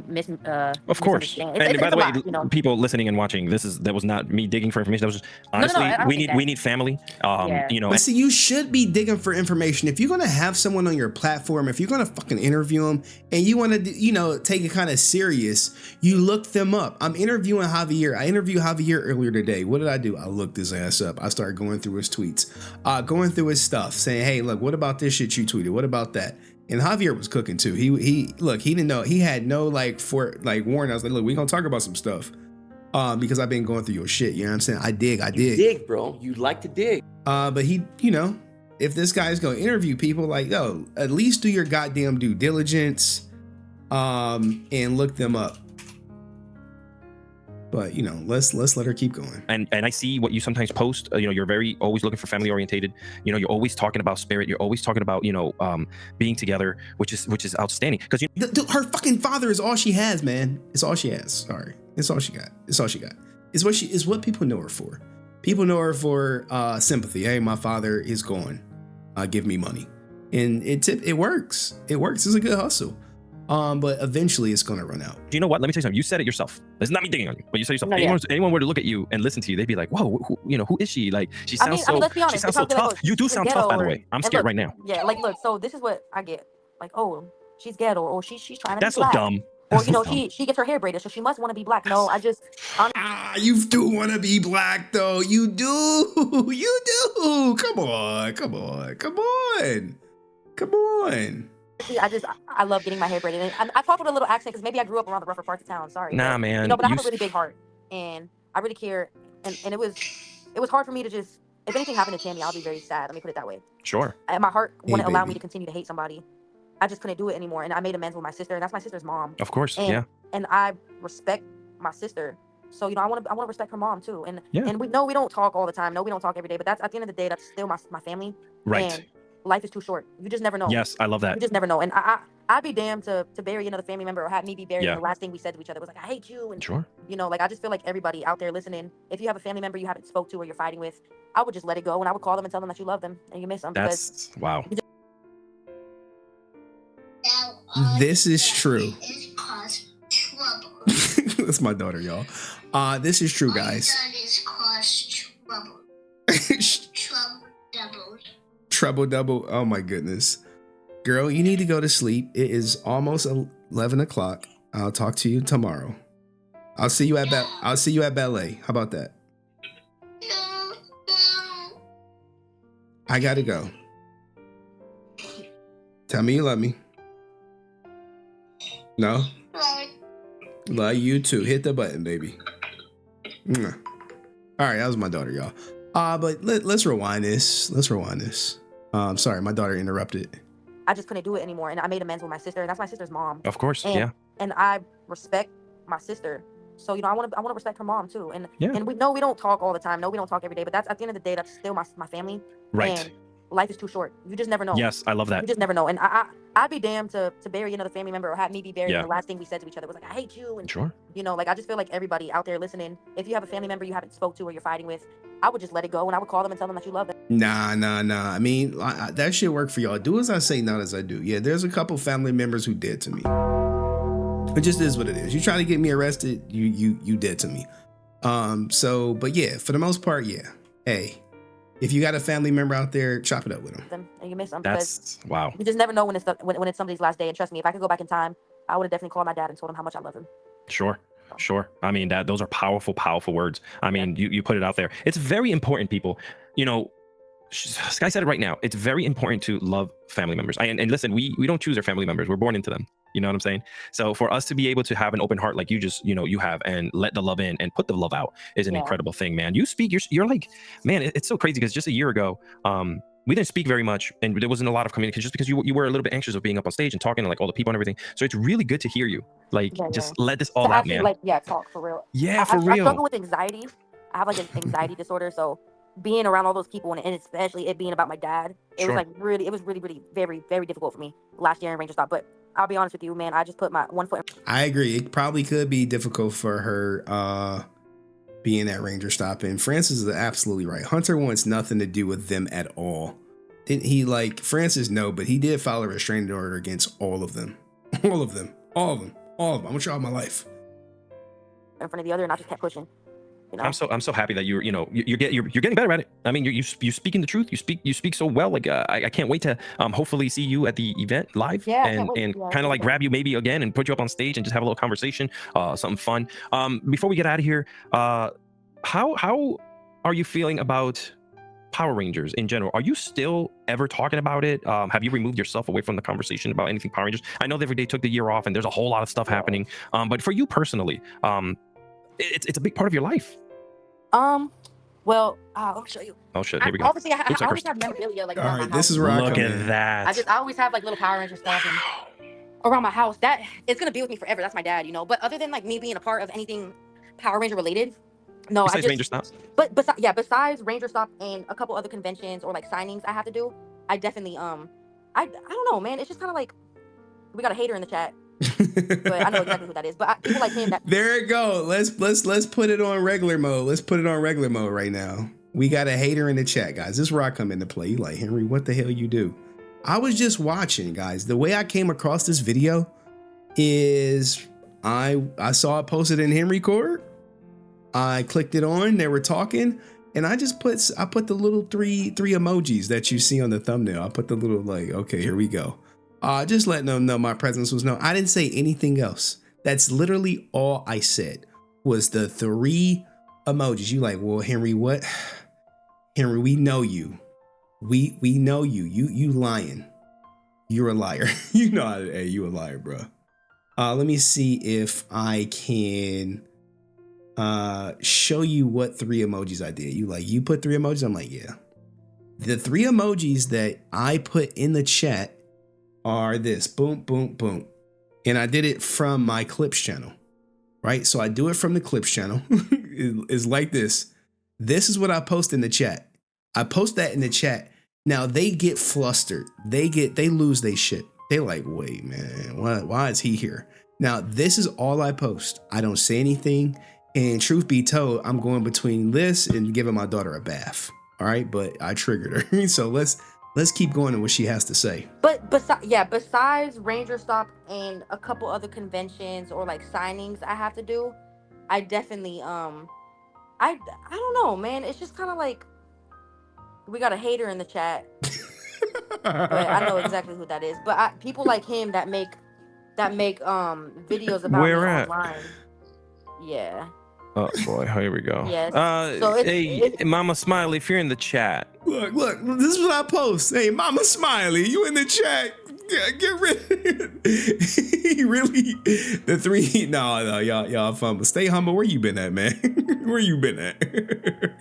Of course. misunderstanding. And by the way, lot, people listening and watching, that was not me digging for information. That was just honestly, I don't we think need family. But see, you should be digging for information. If you're gonna have someone on your platform, if you're gonna fucking interview them, and you want to, take it kind of serious, you look them up. I'm interviewing Javier. I interviewed Javier earlier today. What did I do? I looked his ass up. I started going through his tweets, going through his stuff, saying, "Hey, look, what about this shit you tweeted? What about that?" And Javier was cooking too. He didn't know. He had no warning. I was like, look, we gonna talk about some stuff. Because I've been going through your shit. You know what I'm saying? I dig. You dig, bro. You like to dig. But he, if this guy's gonna interview people, like, yo, at least do your goddamn due diligence, and look them up. But let's let her keep going. And I see what you sometimes post. You're very always looking for family orientated. You're always talking about spirit. You're always talking about being together, which is outstanding. Because her fucking father is all she has, man. It's all she has. Sorry, it's all she got. It's all she got. It's what people know her for. People know her for sympathy. Hey, my father is gone. Give me money, and it works. It works. It's a good hustle. But eventually it's gonna run out. Do you know what? Let me tell you something. You said it yourself. It's not me digging on you, but you said it yourself. No, anyone were to look at you and listen to you, they'd be like, "Whoa, who is she? Like, she sounds let's be honest. she sounds so tough." You do sound tough, by the way. I'm scared right now. Yeah, like look. So this is what I get. Like, oh, she's ghetto, or she's trying to. That's be black. so dumb. Or That's so dumb. she gets her hair braided, so she must want to be black. No, you do want to be black though. You do. You do. Come on. I love getting my hair braided. And I talk with a little accent because maybe I grew up around the rougher parts of town. Sorry. Nah, man. But I have a really big heart, and I really care. And it was hard for me to just. If anything happened to Tammy, I'll be very sad. Let me put it that way. Sure. And my heart wouldn't allow me to continue to hate somebody. I just couldn't do it anymore. And I made amends with my sister, and that's my sister's mom. Of course. And I respect my sister. So I want to respect her mom too. And we don't talk all the time. No, we don't talk every day. But that's at the end of the day, that's still my family. Right. And life is too short. You just never know. Yes, I love that. You just never know. And I'd be damned to bury another family member or have me be buried. And the last thing we said to each other was like, I hate you. And sure. I just feel like everybody out there listening, if you have a family member you haven't spoke to or you're fighting with, I would just let it go, and I would call them and tell them that you love them and you miss them. That's wow. This is true. That's my daughter, y'all. This is true, guys. Trouble double. Oh my goodness. Girl, you need to go to sleep. It is almost 11 o'clock. I'll talk to you tomorrow. I'll see you at ballet. How about that? I gotta go. Tell me you love me. No? Love you too. Hit the button, baby. All right, that was my daughter, y'all. But let's rewind this. I'm sorry, my daughter interrupted. I just couldn't do it anymore, and I made amends with my sister, and that's my sister's mom. Of course, And I respect my sister, so I want to respect her mom too. And we don't talk all the time. No, we don't talk every day. But that's at the end of the day, that's still my family. Right. And life is too short. You just never know. Yes, I love that. You just never know. And I'd be damned to bury another family member or have me be buried. And the last thing we said to each other was like, I hate you. And sure. I just feel like everybody out there listening, if you have a family member you haven't spoke to or you're fighting with, I would just let it go, and I would call them and tell them that you love them. Nah. I mean, that shit work for y'all. Do as I say, not as I do. Yeah, there's a couple family members who did to me. It just is what it is. You trying to get me arrested, you did to me. But yeah, for the most part, yeah. Hey, if you got a family member out there, chop it up with them. And you miss them. That's wow. You just never know when it's somebody's last day. And trust me, if I could go back in time, I would have definitely called my dad and told him how much I love him. Sure. I mean, those are powerful words. I mean, you put it out there. It's very important, people. Skye said it right now. It's very important to love family members. And listen, we don't choose our family members. We're born into them. You know what I'm saying? So for us to be able to have an open heart like you just, you have, and let the love in and put the love out is an incredible thing, man. You speak, you're like, man, it's so crazy because just a year ago, we didn't speak very much, and there wasn't a lot of communication just because you were a little bit anxious of being up on stage and talking to like all the people and everything. So it's really good to hear you. Like, just let this all out, man. Talk for real. Yeah, for real. I struggle with anxiety. I have like an anxiety disorder. So being around all those people and especially it being about my dad, it was really very, very difficult for me last year in Ranger Stop. But I'll be honest with you, man, I just put my one foot in. I agree. It probably could be difficult for her being at Ranger Stop. And Francis is absolutely right. Hunter wants nothing to do with them at all. Didn't he, like, Francis? No, but he did file a restraining order against all of them. All of them. All of them. All of them. I'm gonna try all my life. In front of the other, and I just kept pushing. You know? I'm so happy that you're getting better at it. I mean, you're speaking the truth. You speak so well. Like I can't wait to hopefully see you at the event live, Yeah, and kind of like grab you maybe again and put you up on stage and just have a little conversation, something fun. Before we get out of here, how are you feeling about Power Rangers in general? Are you still ever talking about it? Have you removed yourself away from the conversation about anything Power Rangers? I know they took the year off and there's a whole lot of stuff happening. But for you personally, it's a big part of your life. Well, I'll show you. Oh shit, here we go. Obviously, I always have memorabilia like around my house. This is where I Look come at in. that. I always have like little Power Ranger stuff around my house. That it's gonna be with me forever. That's my dad, you know. But other than like me being a part of anything Power Ranger related, no. Besides Ranger Stops? But besides Ranger Stop and a couple other conventions or like signings I have to do, I definitely I don't know, man. It's just kind of like we got a hater in the chat. But I know exactly who that is. But people like him that There it go. Let's put it on regular mode. Let's put it on regular mode right now. We got a hater in the chat, guys. This is where I come into play. You like, Henry, what the hell you do? I was just watching, guys. The way I came across this video is I saw it posted in Henry Court. I clicked it on, they were talking, and I put the little three emojis that you see on the thumbnail. I put the little like, okay, here we go. Just letting them know my presence was known. I didn't say anything else. That's literally all I said was the 3 emojis. You like, well, Henry, what? Henry, we know you. We know you. You lying. You're a liar. You know how to, hey, you a liar, bro. Let me see if I can show you what 3 emojis I did. You put 3 emojis? I'm like, yeah. The 3 emojis that I put in the chat are this, boom, boom, boom. And I did it from my clips channel, right? So I do it from the clips channel. It's like this. This is what I post in the chat. I post that in the chat. Now they get flustered. They lose their shit. They like, wait, man, why is he here? Now, this is all I post. I don't say anything. And truth be told, I'm going between this and giving my daughter a bath. All right, but I triggered her. So let's keep going to what she has to say. But besides Ranger Stop and a couple other conventions or like signings I have to do, I definitely I don't know, man. It's just kind of like we got a hater in the chat. But I know exactly who that is. But people like him that make videos about Where me at? online. Yeah. Oh boy, here we go. Yes. So hey, Mama Smiley, if you're in the chat. Look, this is what I post. Hey, Mama Smiley, you in the chat. Get rid of it. He really, the 3, no, y'all fun, but stay humble. Where you been at, man? Where you been at?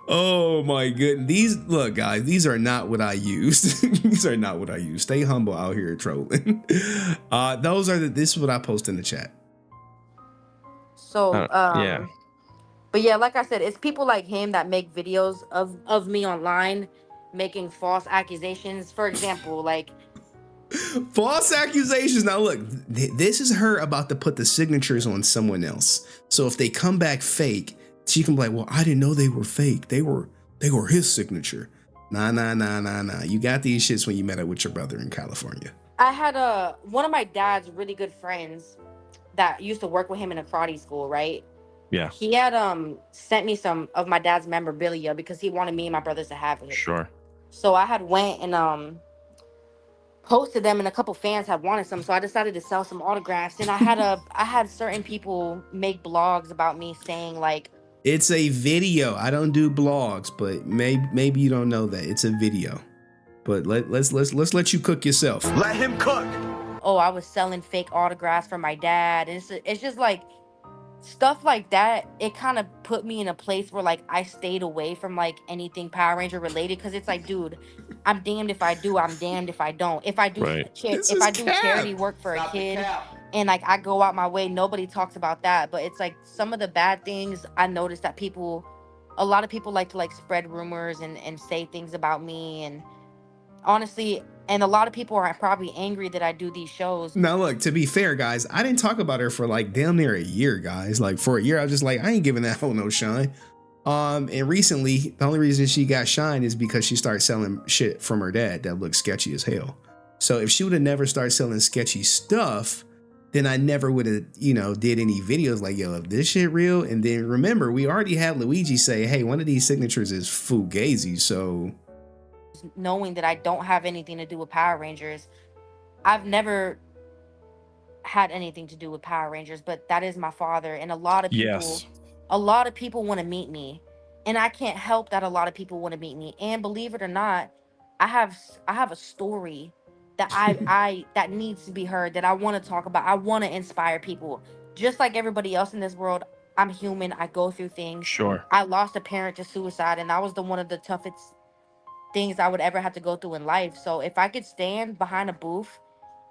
Oh my goodness. Look, guys, these are not what I used. These are not what I use. Stay humble out here trolling. This is what I post in the chat. So yeah. But yeah, like I said, it's people like him that make videos of me online making false accusations. For example, like false accusations. Now look, this is her about to put the signatures on someone else. So if they come back fake, she can be like, well, I didn't know they were fake. They were his signature. Nah. You got these shits when you met up with your brother in California. I had one of my dad's really good friends that used to work with him in a karate school, right? Yeah. He had sent me some of my dad's memorabilia because he wanted me and my brothers to have it. Sure. So I had went and posted them, and a couple fans had wanted some, so I decided to sell some autographs. And I had certain people make blogs about me saying like, it's a video. I don't do blogs, but maybe you don't know that it's a video. But let's let you cook yourself. Let him cook. Oh, I was selling fake autographs for my dad. It's just like stuff like that. It kind of put me in a place where like I stayed away from like anything Power Ranger related, because it's like, dude, I'm damned if I do, I'm damned if I don't. If I do charity work for a kid and like I go out my way, nobody talks about that. But it's like some of the bad things I noticed that a lot of people like to like spread rumors and say things about me, and honestly, and a lot of people are probably angry that I do these shows. Now, look, to be fair, guys, I didn't talk about her for like damn near a year, guys. Like for a year, I was just like, I ain't giving that hoe no shine. And recently, the only reason she got shine is because she started selling shit from her dad that looked sketchy as hell. So if she would have never started selling sketchy stuff, then I never would have, did any videos like, yo, if this shit real. And then remember, we already had Luigi say, hey, one of these signatures is Fugazi. So knowing that I don't have anything to do with Power Rangers, I've never had anything to do with Power Rangers, but that is my father. And a lot of people want to meet me, and I can't help that a lot of people want to meet me. And believe it or not, I have a story that I that needs to be heard, that I want to talk about. I want to inspire people. Just like everybody else in this world, I'm human. I go through things. Sure. I lost a parent to suicide, and that was one of the toughest things I would ever have to go through in life. So if I could stand behind a booth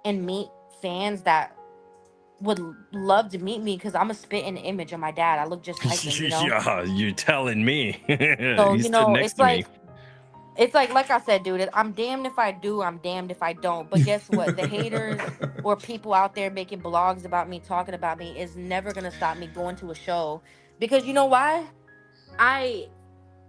and meet fans that would love to meet me, because I'm a spitting image of my dad. I look just like him, Yeah, you're telling me. So, He's stood next to me. It's like I said, dude, I'm damned if I do, I'm damned if I don't. But guess what? The haters or people out there making blogs about me, talking about me, is never going to stop me going to a show. Because you know why?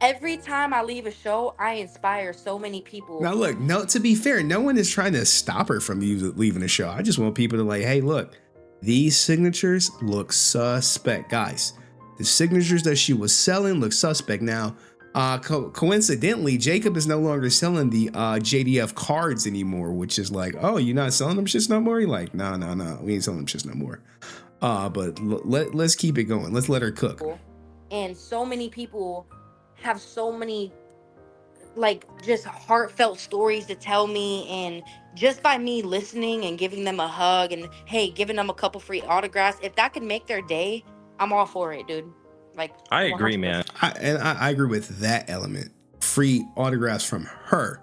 Every time I leave a show, I inspire so many people. Now, look, to be fair, no one is trying to stop her from leaving the show. I just want people to like, hey, look, these signatures look suspect. Guys, the signatures that she was selling look suspect. Now, coincidentally, Jacob is no longer selling the JDF cards anymore, which is like, oh, you're not selling them shits no more? You're like, no, we ain't selling them shits no more. But let's keep it going. Let's let her cook. And so many people have so many just heartfelt stories to tell me, and just by me listening and giving them a hug and hey, giving them a couple free autographs, if that could make their day, I'm all for it, dude. I agree, man. I agree with that element. Free autographs from her.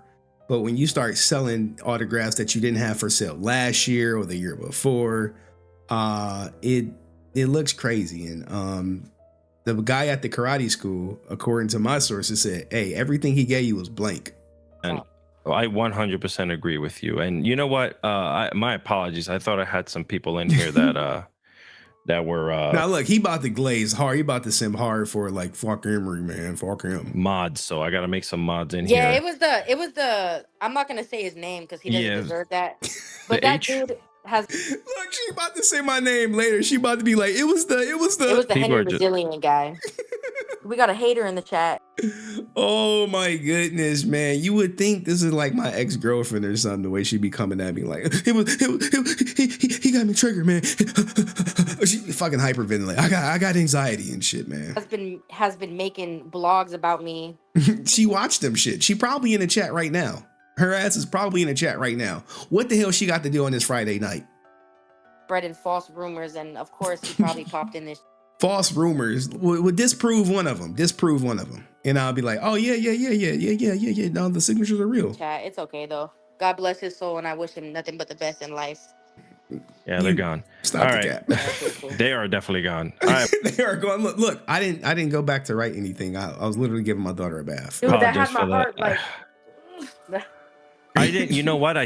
But when you start selling autographs that you didn't have for sale last year or the year before, it looks crazy. And the guy at the karate school, according to my sources, said, hey, everything he gave you was blank. And I 100% agree with you. And you know what? My apologies. I thought I had some people in here that were now look, he about to glaze hard. He about to send hard for like fuck Emery, man. Fuck him. Mods. So I gotta make some mods in here. Yeah, it was the I'm not gonna say his name because he doesn't deserve that. But that dude has look, she about to say my name later. She about to be like, it was the Henry Brazilian guy. We got a hater in the chat. Oh my goodness, man. You would think this is like my ex-girlfriend or something, the way she be coming at me like, he got me triggered, man. She fucking hyperventilate. I got anxiety and shit, man. Has been making blogs about me. She watched them shit. She probably in the chat right now. Her ass is probably in the chat right now. What the hell she got to do on this Friday night? Spreading false rumors, and of course he probably popped in this. False rumors would disprove one of them. And I'll be like, oh yeah. No, the signatures are real. Chat, it's okay though. God bless his soul, and I wish him nothing but the best in life. Yeah, they're gone. Stop all the cap. They are definitely gone. All right. They are gone. Look, I didn't go back to write anything. I was literally giving my daughter a bath. Dude, that had my heart like. I didn't. You know what?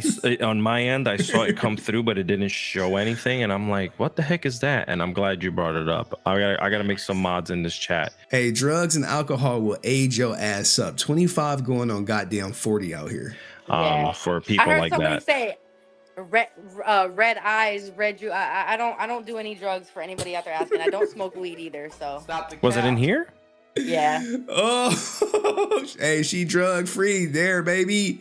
On my end, I saw it come through, but it didn't show anything, and I'm like, "What the heck is that?" And I'm glad you brought it up. I gotta make some mods in this chat. Hey, drugs and alcohol will age your ass up. 25 going on goddamn 40 out here. For people like that. I heard somebody say, red eyes, red juice. I don't do any drugs for anybody out there asking. I don't smoke weed either. So was it in here? Yeah. Oh, hey, she drug free there, baby.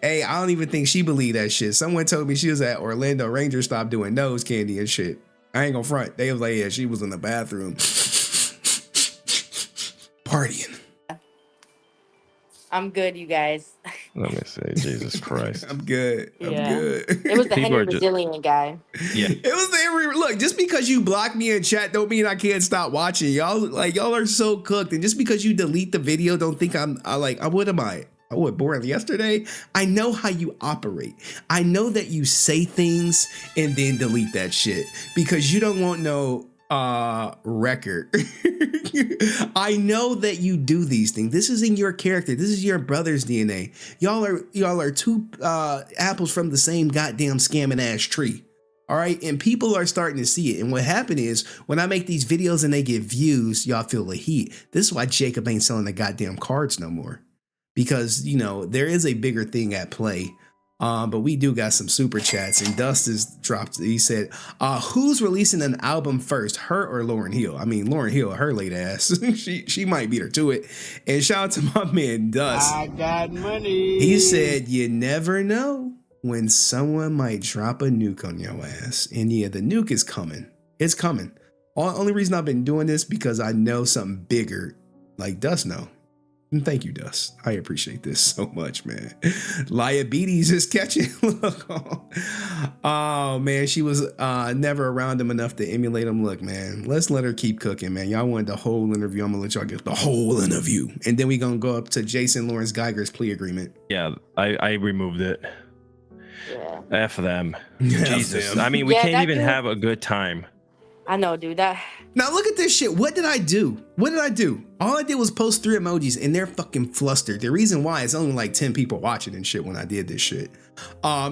Hey, I don't even think she believed that shit. Someone told me she was at Orlando Ranger, stopped doing nose candy and shit. I ain't gonna front. They was like, yeah, she was in the bathroom partying. I'm good, you guys. Let me say, Jesus Christ. I'm good. It was the Henry Brazilian guy. Yeah. It was the Henry. Look, just because you block me in chat don't mean I can't stop watching. Y'all are so cooked. And just because you delete the video, don't think what am I? I was born yesterday. I know how you operate. I know that you say things and then delete that shit because you don't want no record. I know that you do these things. This is in your character. This is your brother's DNA. Y'all are two apples from the same goddamn scamming ass tree. All right. And people are starting to see it. And what happened is when I make these videos and they get views, y'all feel the heat. This is why Jacob ain't selling the goddamn cards no more. Because, you know, there is a bigger thing at play. But we do got some super chats, and Dust has dropped. He said, who's releasing an album first, her or Lauryn Hill? I mean, Lauryn Hill, her late ass. she might beat her to it. And shout out to my man Dust. I got money. He said, you never know when someone might drop a nuke on your ass. And yeah, the nuke is coming. It's coming. Only reason I've been doing this because I know something bigger, like Dust know. And thank you, Dust. I appreciate this so much, man. Liabetes is catching. Look, oh man, she was never around him enough to emulate him. Look, man, let's let her keep cooking, man. Y'all wanted the whole interview. I'm gonna let y'all get the whole interview, and then we gonna go up to Jason Lawrence Geiger's plea agreement. Yeah, I removed it. Yeah. F them. F Jesus. them. I mean, we Yeah, can't that even dude- have a good time. I know, dude. That Now look at this shit. What did I do? What did I do? All I did was post 3 emojis and they're fucking flustered. The reason why is only like 10 people watching and shit when I did this shit.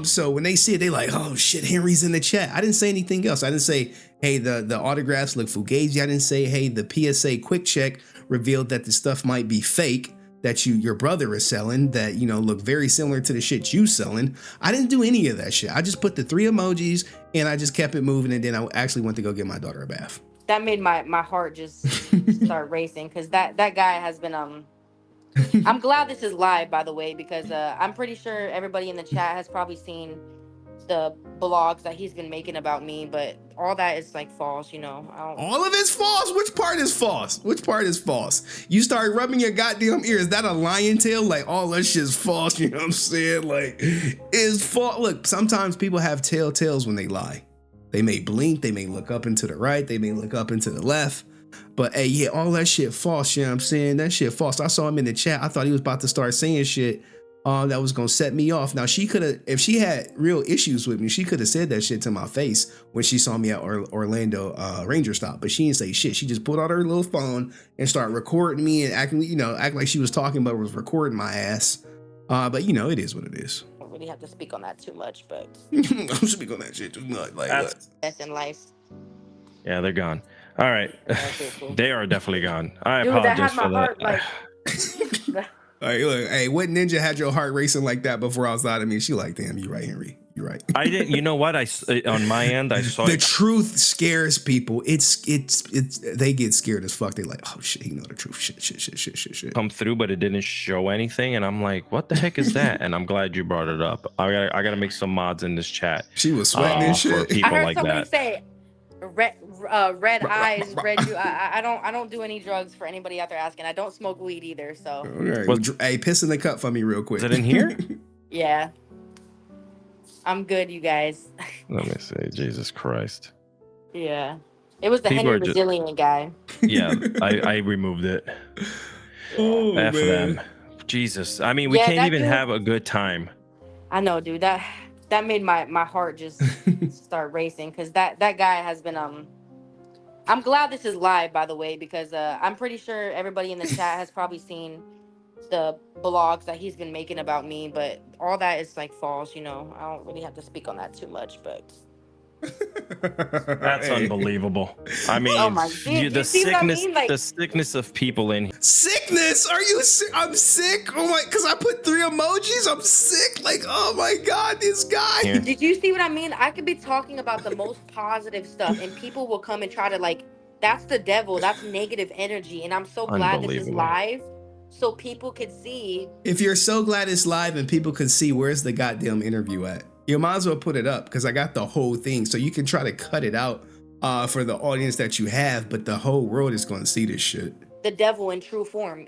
So when they see it, they like, oh shit, Henry's in the chat. I didn't say anything else. I didn't say, hey, the autographs look fugazi. I didn't say, hey, the PSA quick check revealed that the stuff might be fake that your brother is selling that, you know, look very similar to the shit you selling. I didn't do any of that shit. I just put the 3 emojis and I just kept it moving. And then I actually went to go get my daughter a bath. that made my heart just start racing because that guy has been I'm glad this is live, by the way, because I'm pretty sure everybody in the chat has probably seen the blogs that he's been making about me, but all that is like false, you know. All of it's false? Which part is false? Which part is false? You start rubbing your goddamn ear. Is that a lion tail? Like, all that shit's false, you know what I'm saying? Like, it's false. Look, sometimes people have telltales when they lie. They may blink, they may look up and to the right, they may look up and to the left. But hey, yeah, all that shit false, you know what I'm saying? That shit false. I saw him in the chat. I thought he was about to start saying shit that was gonna set me off. Now she could have, if she had real issues with me, she could have said that shit to my face when she saw me at Orlando Ranger Stop. But she didn't say shit. She just pulled out her little phone and started recording me and acting like she was talking, but was recording my ass. But you know, it is what it is. I don't really have to speak on that too much, but I'm speaking on that shit too much. Like, that's in life. Yeah, they're gone. All right. They are definitely gone. I Dude, that apologize had my for heart that. like all right, look, hey, what ninja had your heart racing like that before outside of me? She like, damn, you're right, Henry. You're right. I didn't. You know what? On my end, I saw the it. truth scares people. It's they get scared as fuck. They like, oh shit, you know the truth. Shit. Come through, but it didn't show anything, and I'm like, what the heck is that? And I'm glad you brought it up. I gotta make some mods in this chat. She was sweating and shit. For people I heard like somebody that. say red eyes, red. I don't do any drugs for anybody out there asking. I don't smoke weed either. So Okay. Hey, piss in the cup for me real quick. Is it in here? yeah, I'm good, you guys. Let me see. Jesus Christ. Yeah, it was the People Henry are just- Resilient guy. Yeah, I removed it. Oh, F man. them. Jesus. I mean, we Yeah, can't that even dude- have a good time. I know, dude. That made my heart just start racing because that guy has been I'm glad this is live, by the way, because I'm pretty sure everybody in the chat has probably seen the blogs that he's been making about me, but all that is like false, you know. I don't really have to speak on that too much, but That's Hey. unbelievable. I mean, Oh my God, the you see what I sickness, mean? Like- the sickness of people in here. Sickness? Are you sick? I'm sick. Oh my, because I put 3 emojis. I'm sick. Like, oh my God, this guy. Here. did you see what I mean? I could be talking about the most positive stuff and people will come and try to like, that's the devil, that's negative energy, and I'm so glad this is Unbelievable. live so people could see. If you're so glad it's live and people can see, where's the goddamn interview at? You might as well put it up because I got the whole thing. So you can try to cut it out for the audience that you have, but the whole world is going to see this shit. The devil in true form.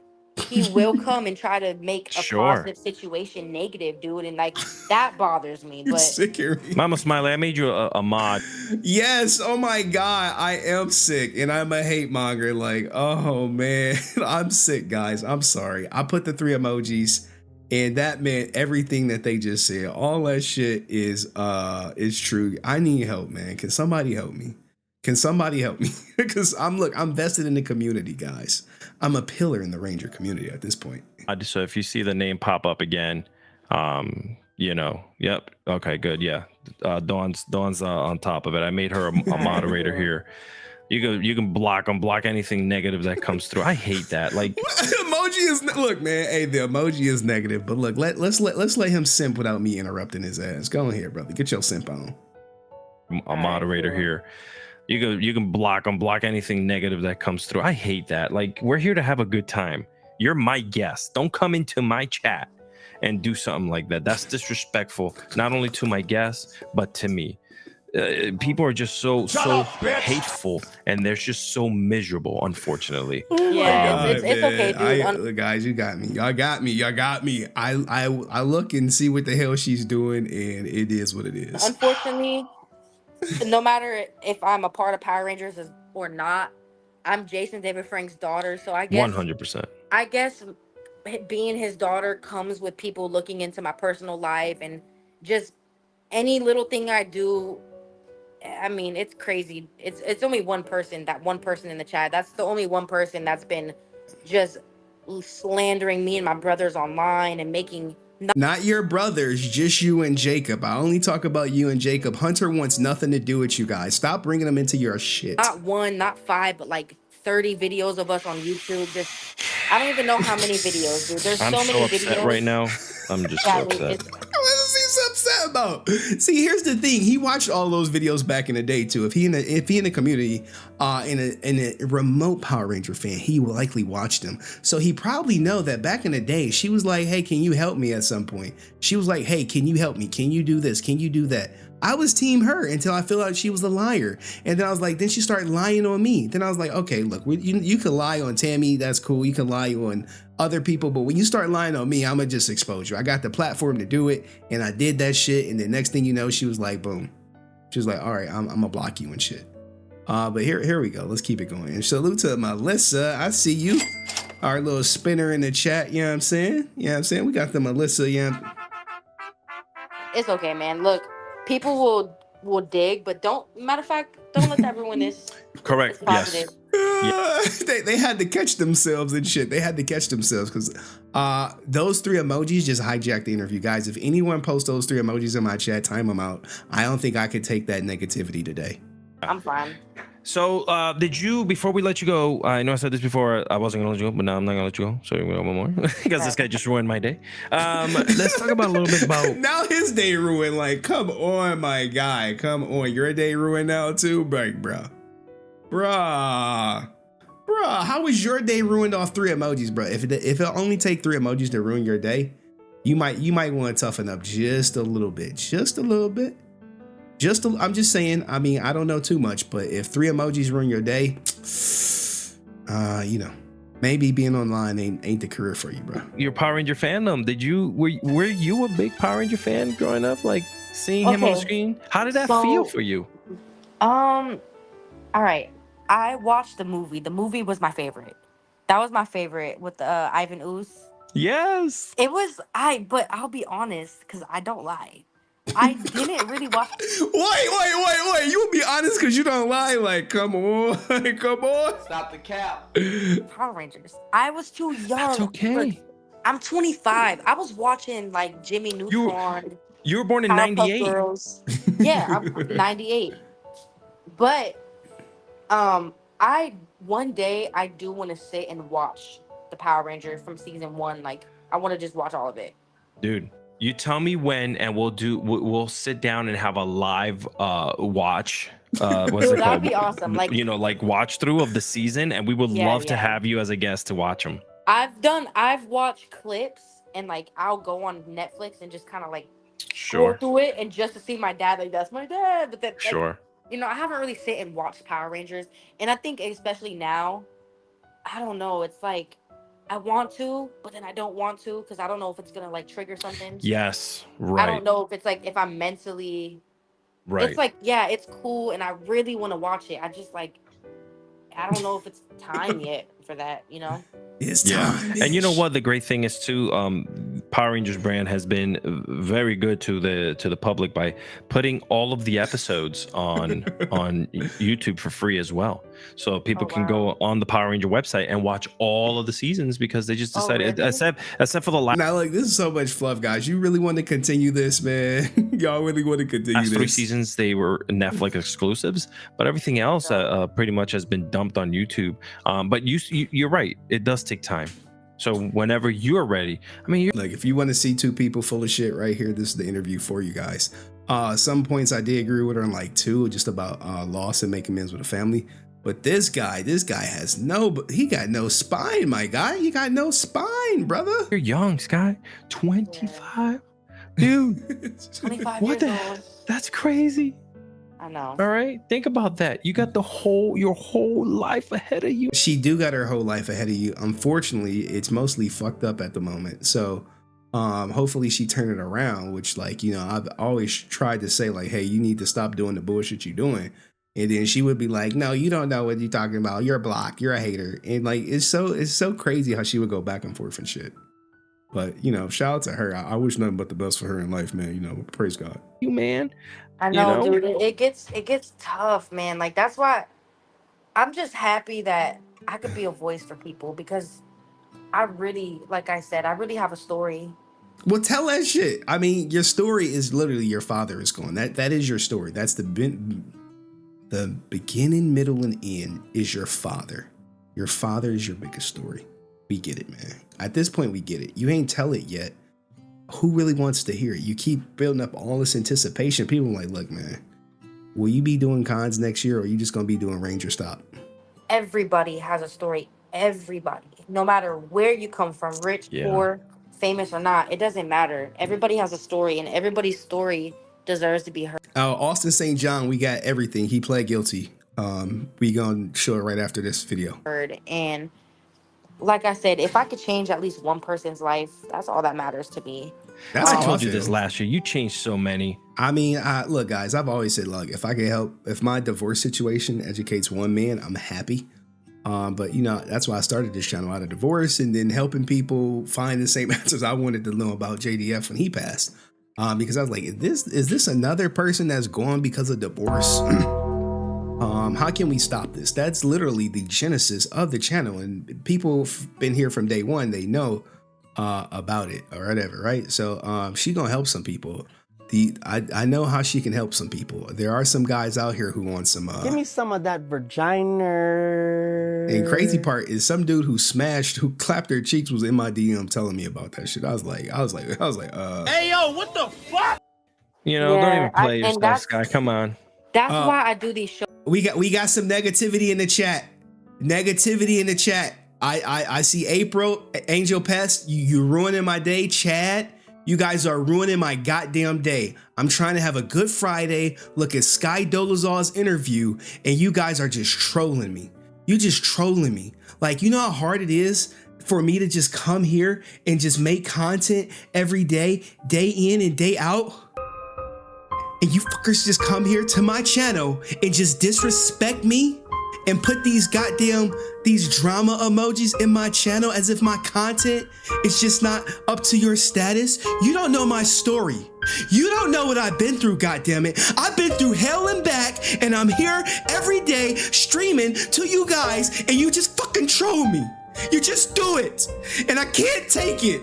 He will come and try to make a Sure. positive situation negative, dude, and like that bothers me. You're But sick, Harry. Mama Smiley, I made you a mod. Yes. Oh my God. I am sick and I'm a hate monger. Like, oh man, I'm sick, guys. I'm sorry. I put the 3 emojis and that meant everything that they just said. All that shit is true. I need help, man. Can somebody help me? Can somebody help me? Because I'm vested in the community, guys. I'm a pillar in the Ranger community at this point. So if you see the name pop up again, You know. Yep. Okay. Good. Yeah. Dawn's on top of it. I made her a moderator here. You can block anything negative that comes through. I hate that. Like emoji is look, man. Hey, the emoji is negative, but look, let's let him simp without me interrupting his ass. Go on here, brother. Get your simp on. A moderator here. You can block anything negative that comes through. I hate that. Like, we're here to have a good time. You're my guest. Don't come into my chat and do something like that. That's disrespectful, not only to my guests but to me. People are just so hateful, and they're just so miserable, unfortunately. Yeah, it's okay, dude. Guys, you got me. Y'all got me. I look and see what the hell she's doing, and it is what it is. Unfortunately, no matter if I'm a part of Power Rangers or not, I'm Jason David Frank's daughter. So I guess 100%. I guess being his daughter comes with people looking into my personal life, and just any little thing I do. I mean, it's crazy. It's only one person in the chat. That's the only one person that's been just slandering me and my brothers online and making. Not your brothers, just you and Jacob. I only talk about you and Jacob. Hunter wants nothing to do with you guys. Stop bringing them into your shit. Not one, not five, but like 30 videos of us on YouTube. Just, I don't even know how many videos, dude. There's so many videos. I'm so upset right now. I'm just so upset. What is he so upset about? See, here's the thing. He watched all those videos back in the day too. If he in the community, in a remote Power Ranger fan, he will likely watch them. So he probably know that back in the day, she was like, "Hey, can you help me?" At some point, she was like, "Hey, can you help me? Can you do this? Can you do that?" I was team her until I feel like she was a liar. And then I was like, then she started lying on me. Then I was like, okay, look, you can lie on Tammy. That's cool. You can lie on other people. But when you start lying on me, I'm going to just expose you. I got the platform to do it. And I did that shit. And the next thing you know, she was like, boom. She was like, all right, I'm going to block you and shit. But here we go. Let's keep it going. And salute to Melissa. I see you. Our little spinner in the chat. You know what I'm saying? We got the Melissa. Yeah. It's okay, man. Look. People will dig, but don't let that ruin this. Correct. Yes. They had to catch themselves and shit. They had to catch themselves because those 3 emojis just hijacked the interview. Guys, if anyone posts those 3 emojis in my chat, time them out. I don't think I could take that negativity today. I'm fine. So did you, before we let you go, I know I said this before, I wasn't gonna let you go, but now I'm not gonna let you go. So we're gonna go one more because this guy just ruined my day. Let's talk about a little bit about now his day ruined. Like, come on, my guy, come on, your day ruined now too, bruh. How was your day ruined off 3 emojis, bro? If it only take 3 emojis to ruin your day, you might want to toughen up just a little bit. I'm just saying, I mean, I don't know too much, but if 3 emojis ruin your day, maybe being online ain't the career for you, bro. Your Power Ranger fandom. Were you a big Power Ranger fan growing up? Like seeing him on the screen? How did that feel for you? All right. I watched the movie. The movie was my favorite. That was my favorite with Ivan Ooze. Yes. It was but I'll be honest, because I don't lie. I didn't really watch. Wait. You will be honest because you don't lie. Like, come on. Stop the cap. Power Rangers. I was too young. That's okay. Look, I'm 25. I was watching like Jimmy Neutron. You were born in 98. Girls. Yeah, I'm 98. But one day I do want to sit and watch the Power Rangers from season 1. Like, I want to just watch all of it. Dude. You tell me when, and we'll sit down and have a live watch. What's it called? That'd be awesome. Like, like watch through of the season, and we would love to have you as a guest to watch them. I've watched clips, and like I'll go on Netflix and just kind of like go through it, and just to see my dad, like that's my dad. But then I haven't really sit and watched Power Rangers, and I think especially now, I don't know. It's like, I want to, but then I don't want to because I don't know if it's gonna like trigger something. Yes, right. I don't know if it's like if I'm mentally. Right. It's like, yeah, it's cool, and I really want to watch it. I just like, I don't know if it's time yet for that. It's time. And you know what? The great thing is too. Power Rangers brand has been very good to the public by putting all of the episodes on YouTube for free as well. So people can go on the Power Ranger website and watch all of the seasons because they just decided, except for the last. Now, like, this is so much fluff, guys. You really want to continue this, man? Y'all really want to continue Last this? 3 seasons they were Netflix exclusives, but everything else pretty much has been dumped on YouTube. But you're right, it does take time. So whenever you're ready, I mean, like, if you want to see 2 people full of shit right here, this is the interview for you guys. Some points I did agree with her on, like 2, just about loss and making amends with a family. But this guy has he got no spine, my guy. He got no spine, brother. You're young, Skye. 25, dude. 25 What years the? old. That's crazy. I know. All right, think about that. You got your whole life ahead of you. She do got her whole life ahead of you. Unfortunately, it's mostly fucked up at the moment. So hopefully she turn it around, which, like, you know, I've always tried to say, like, hey, you need to stop doing the bullshit you're doing. And then she would be like, no, you don't know what you're talking about. You're a block. You're a hater. And, like, it's so crazy how she would go back and forth and shit. But, you know, shout out to her. I wish nothing but the best for her in life, man. You know, praise God. You, man. I know, dude. It gets tough, man. Like, that's why I'm just happy that I could be a voice for people, because I really, like I said, I really have a story. Well, tell that shit. I mean, your story is literally your father is gone. That is your story. That's the beginning, middle, and end is your father. Your father is your biggest story. We get it, man. At this point, we get it. You ain't tell it yet. Who really wants to hear it? You keep building up all this anticipation. People are like, look, man, will you be doing cons next year, or are you just going to be doing Ranger Stop? Everybody has a story. Everybody. No matter where you come from, rich, poor, famous or not, it doesn't matter. Everybody has a story, and everybody's story deserves to be heard. Austin St. John, we got everything. He pled guilty. We gonna show it right after this video. And like I said, if I could change at least one person's life, that's all that matters to me. That's I told you this last year. You changed so many. I mean, look, guys, I've always said, look, if I can help, if my divorce situation educates one man, I'm happy. But, you know, that's why I started this channel, out of divorce, and then helping people find the same answers I wanted to know about JDF when he passed. Because I was like, is this another person that's gone because of divorce? How can we stop this? That's literally the genesis of the channel, and people have been here from day one. They know about it or whatever, right? So she gonna help some people. I know how she can help some people. There are some guys out here who want some. Give me some of that vagina. And crazy part is some dude who clapped their cheeks was in my DM telling me about that shit. I was like, Hey yo, what the fuck? You know, don't even play your stuff, Skye. Come on. That's why I do these shows. We got some negativity in the chat. Negativity in the chat. I see April, Angel Pest. You ruining my day, Chad. You guys are ruining my goddamn day. I'm trying to have a good Friday, look at Skye Dolezal's interview, and you guys are just trolling me. You just trolling me. Like, you know how hard it is for me to just come here and just make content every day, day in and day out? And you fuckers just come here to my channel and just disrespect me and put these drama emojis in my channel as if my content is just not up to your status. You don't know my story. You don't know what I've been through, goddammit. I've been through hell and back, and I'm here every day streaming to you guys, and you just fucking troll me. You just do it. And I can't take it.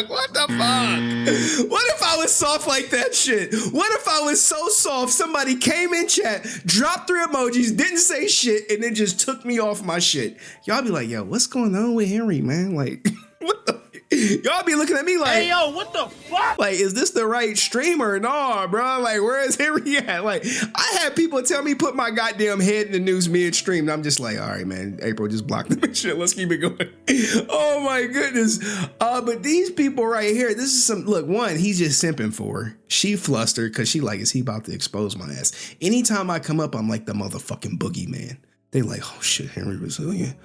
What the fuck? What if I was soft like that shit? What if I was so soft somebody came in chat, dropped 3 emojis, didn't say shit, and then just took me off my shit? Y'all be like, yo, what's going on with Henry, man? Like, what the? Y'all be looking at me like, hey yo, what the fuck? Like, is this the right streamer? No, bro. Like, where is Henry at? Like, I had people tell me put my goddamn head in the news mid-stream, and I'm just like, all right, man, April, just block them and shit. Let's keep it going. Oh my goodness. But these people right here, this is some, look, one, he's just simping for her. She flustered because she like, is he about to expose my ass? Anytime I come up, I'm like the motherfucking boogeyman. They like, oh shit, Henry Resilient.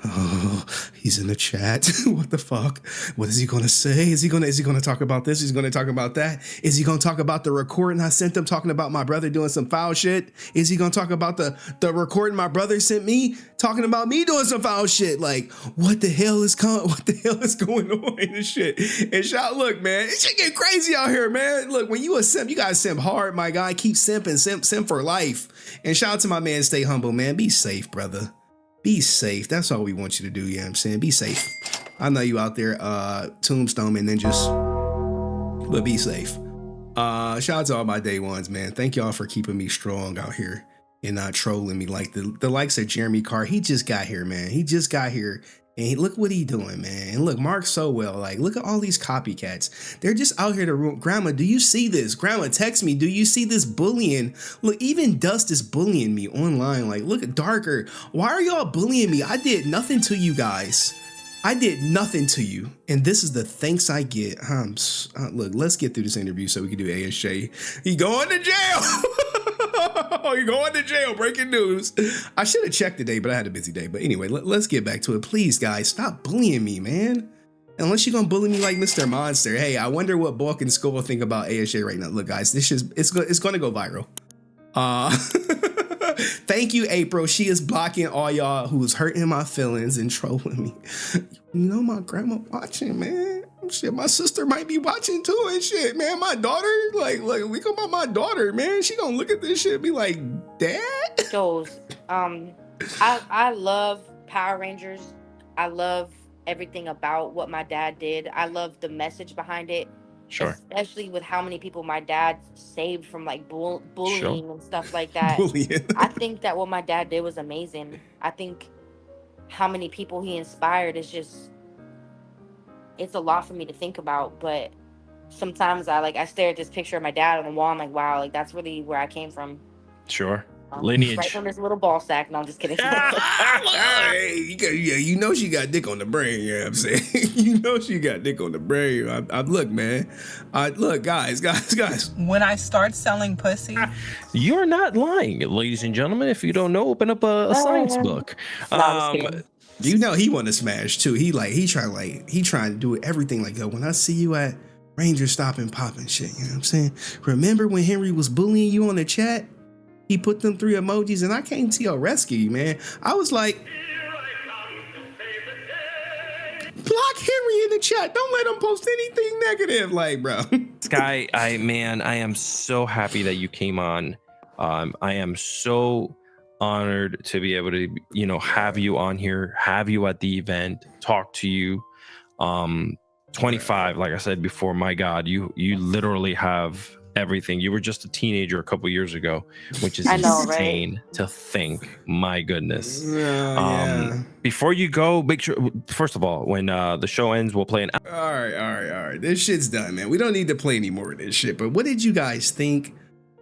Oh, he's in the chat. What the fuck? What is he gonna say? Is he gonna talk about this? Is he gonna talk about that? Is he gonna talk about the recording I sent them talking about my brother doing some foul shit? Is he gonna talk about the recording my brother sent me talking about me doing some foul shit. Like, what the hell is going on and shit? And shout, look, man, it shit get crazy out here, man. Look, when you a simp, you gotta simp hard, my guy. Keep simping, simp for life. And shout out to my man, stay humble, man. Be safe, brother. Be safe. That's all we want you to do, you know what I'm saying? Be safe. I know you out there, tombstone and ninjas, but be safe. Shout out to all my day ones, man. Thank y'all for keeping me strong out here and not trolling me like the likes of Jeremy Carr. He just got here, man. He just got here. And look what he doing, man. And look, Mark Sowell, like, look at all these copycats. They're just out here to ruin. Grandma, do you see this? Grandma, text me. Do you see this bullying? Look, even Dust is bullying me online. Like, look at Darker. Why are y'all bullying me? I did nothing to you guys. I did nothing to you. And this is the thanks I get. Look, let's get through this interview so we can do ASJ. He going to jail. You're going to jail. Breaking news. I should have checked today, but I had a busy day. But anyway, let's get back to it. Please, guys, stop bullying me, man. Unless you're going to bully me like Mr. Monster. Hey, I wonder what Bulk and Skull think about ASJ right now. Look, guys, it's going to go viral. Thank you, April. She is blocking all y'all who's hurting my feelings and trolling me. You know my grandma watching, man. Shit, my sister might be watching too and shit, man. My daughter, like we come about my daughter, man. She gonna look at this shit and be like, Dad? Shows. I love Power Rangers. I love everything about what my dad did. I love the message behind it. Sure. Especially with how many people my dad saved from like bullying Sure. and stuff like that. I think that what my dad did was amazing. I think how many people he inspired is just, it's a lot for me to think about. But sometimes I stare at this picture of my dad on the wall. I'm like, wow, like that's really where I came from. Sure. Lineage. Right from this little ball sack. No, I'm just kidding. Hey, you know she got dick on the brain, you know what I'm saying? You know she got dick on the brain. Look, man. Look, guys. When I start selling pussy. You're not lying, ladies and gentlemen. If you don't know, open up a science book. You know he want to smash too. He trying to do everything like, yo, when I see you at Ranger Stop and Poppin' shit, you know what I'm saying? Remember when Henry was bullying you on the chat? He put them 3 emojis and I came to your rescue, man. I was like, block Henry in the chat. Don't let him post anything negative. Like, bro. Skye, I am so happy that you came on. I am so honored to be able to, have you on here, have you at the event, talk to you. 25, like I said before, my God, you literally have everything. You were just a teenager a couple years ago, which is insane to think. My goodness. Yeah. Before you go, make sure, first of all, when the show ends, we'll play an. All right. This shit's done, man. We don't need to play any more of this shit. But what did you guys think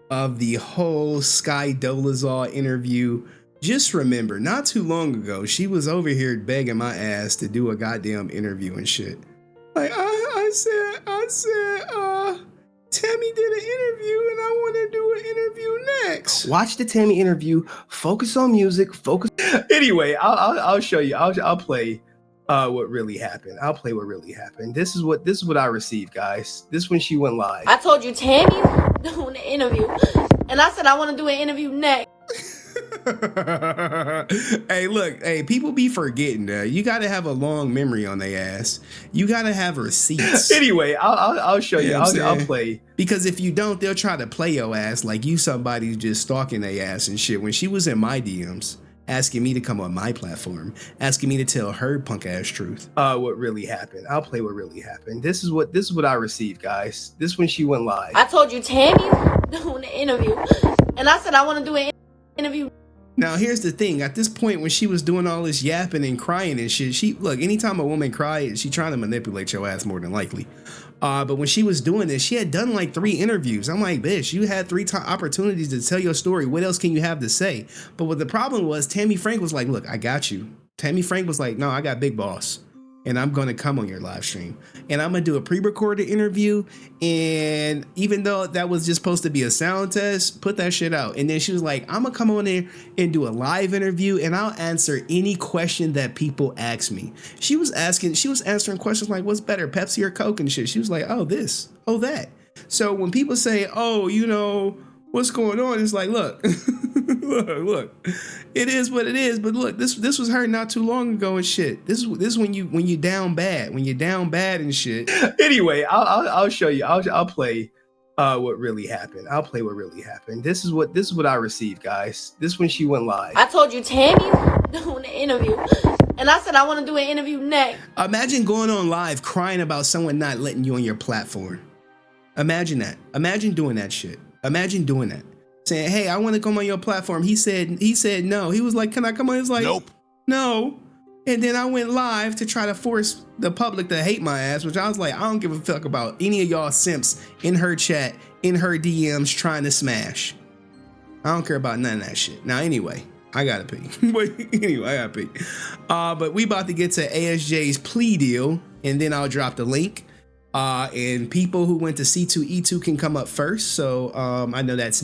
of the whole Skye Dolezal interview? Just remember, not too long ago, she was over here begging my ass to do a goddamn interview and shit. Like, I said, Tammy did an interview and I want to do an interview next. Watch the Tammy interview. Focus on music. Focus. Anyway, I'll show you. I'll play what really happened. I'll play what really happened. This is what I received, guys. This when she went live. I told you Tammy doing an interview, and I said I want to do an interview next. Hey, look, people be forgetting that you got to have a long memory on their ass. You got to have receipts. Anyway, I'll show you. I'll play. Because if you don't, they'll try to play your ass like you somebody just stalking their ass and shit. When she was in my DMs, asking me to come on my platform, asking me to tell her punk ass truth. What really happened? I'll play what really happened. This is what I received, guys. This when she went live. I told you Tammy doing an interview, and I said I want to do an interview. Now, here's the thing. At this point, when she was doing all this yapping and crying and shit, look, anytime a woman cries, she trying to manipulate your ass more than likely. But when she was doing this, she had done like 3 interviews. I'm like, bitch, you had 3 opportunities to tell your story. What else can you have to say? But what the problem was, Tammy Frank was like, look, I got you. Tammy Frank was like, no, I got Big Boss. And I'm going to come on your live stream. And I'm going to do a pre-recorded interview. And even though that was just supposed to be a sound test, put that shit out. And then she was like, I'm going to come on there and do a live interview. And I'll answer any question that people ask me. She was answering questions like, what's better, Pepsi or Coke and shit. She was like, oh, this, oh, that. So when people say, oh, what's going on? It's like, look, look. It is what it is. But look, this was her not too long ago and shit. This is when you down bad. When you're down bad and shit. Anyway, I'll show you. I'll play what really happened. I'll play what really happened. This is what I received, guys. This when she went live. I told you Tammy doing an interview, and I said I want to do an interview next. Imagine going on live crying about someone not letting you on your platform. Imagine that. Imagine doing that shit. Imagine doing that. Saying, hey, I want to come on your platform. He said no. He was like, can I come on? He was like, Nope. No. And then I went live to try to force the public to hate my ass, which I was like, I don't give a fuck about any of y'all simps in her chat, in her DMs trying to smash. I don't care about none of that shit. Now, anyway, I gotta pee. But we about to get to ASJ's plea deal, and then I'll drop the link. And people who went to C2E2 can come up first. So I know that's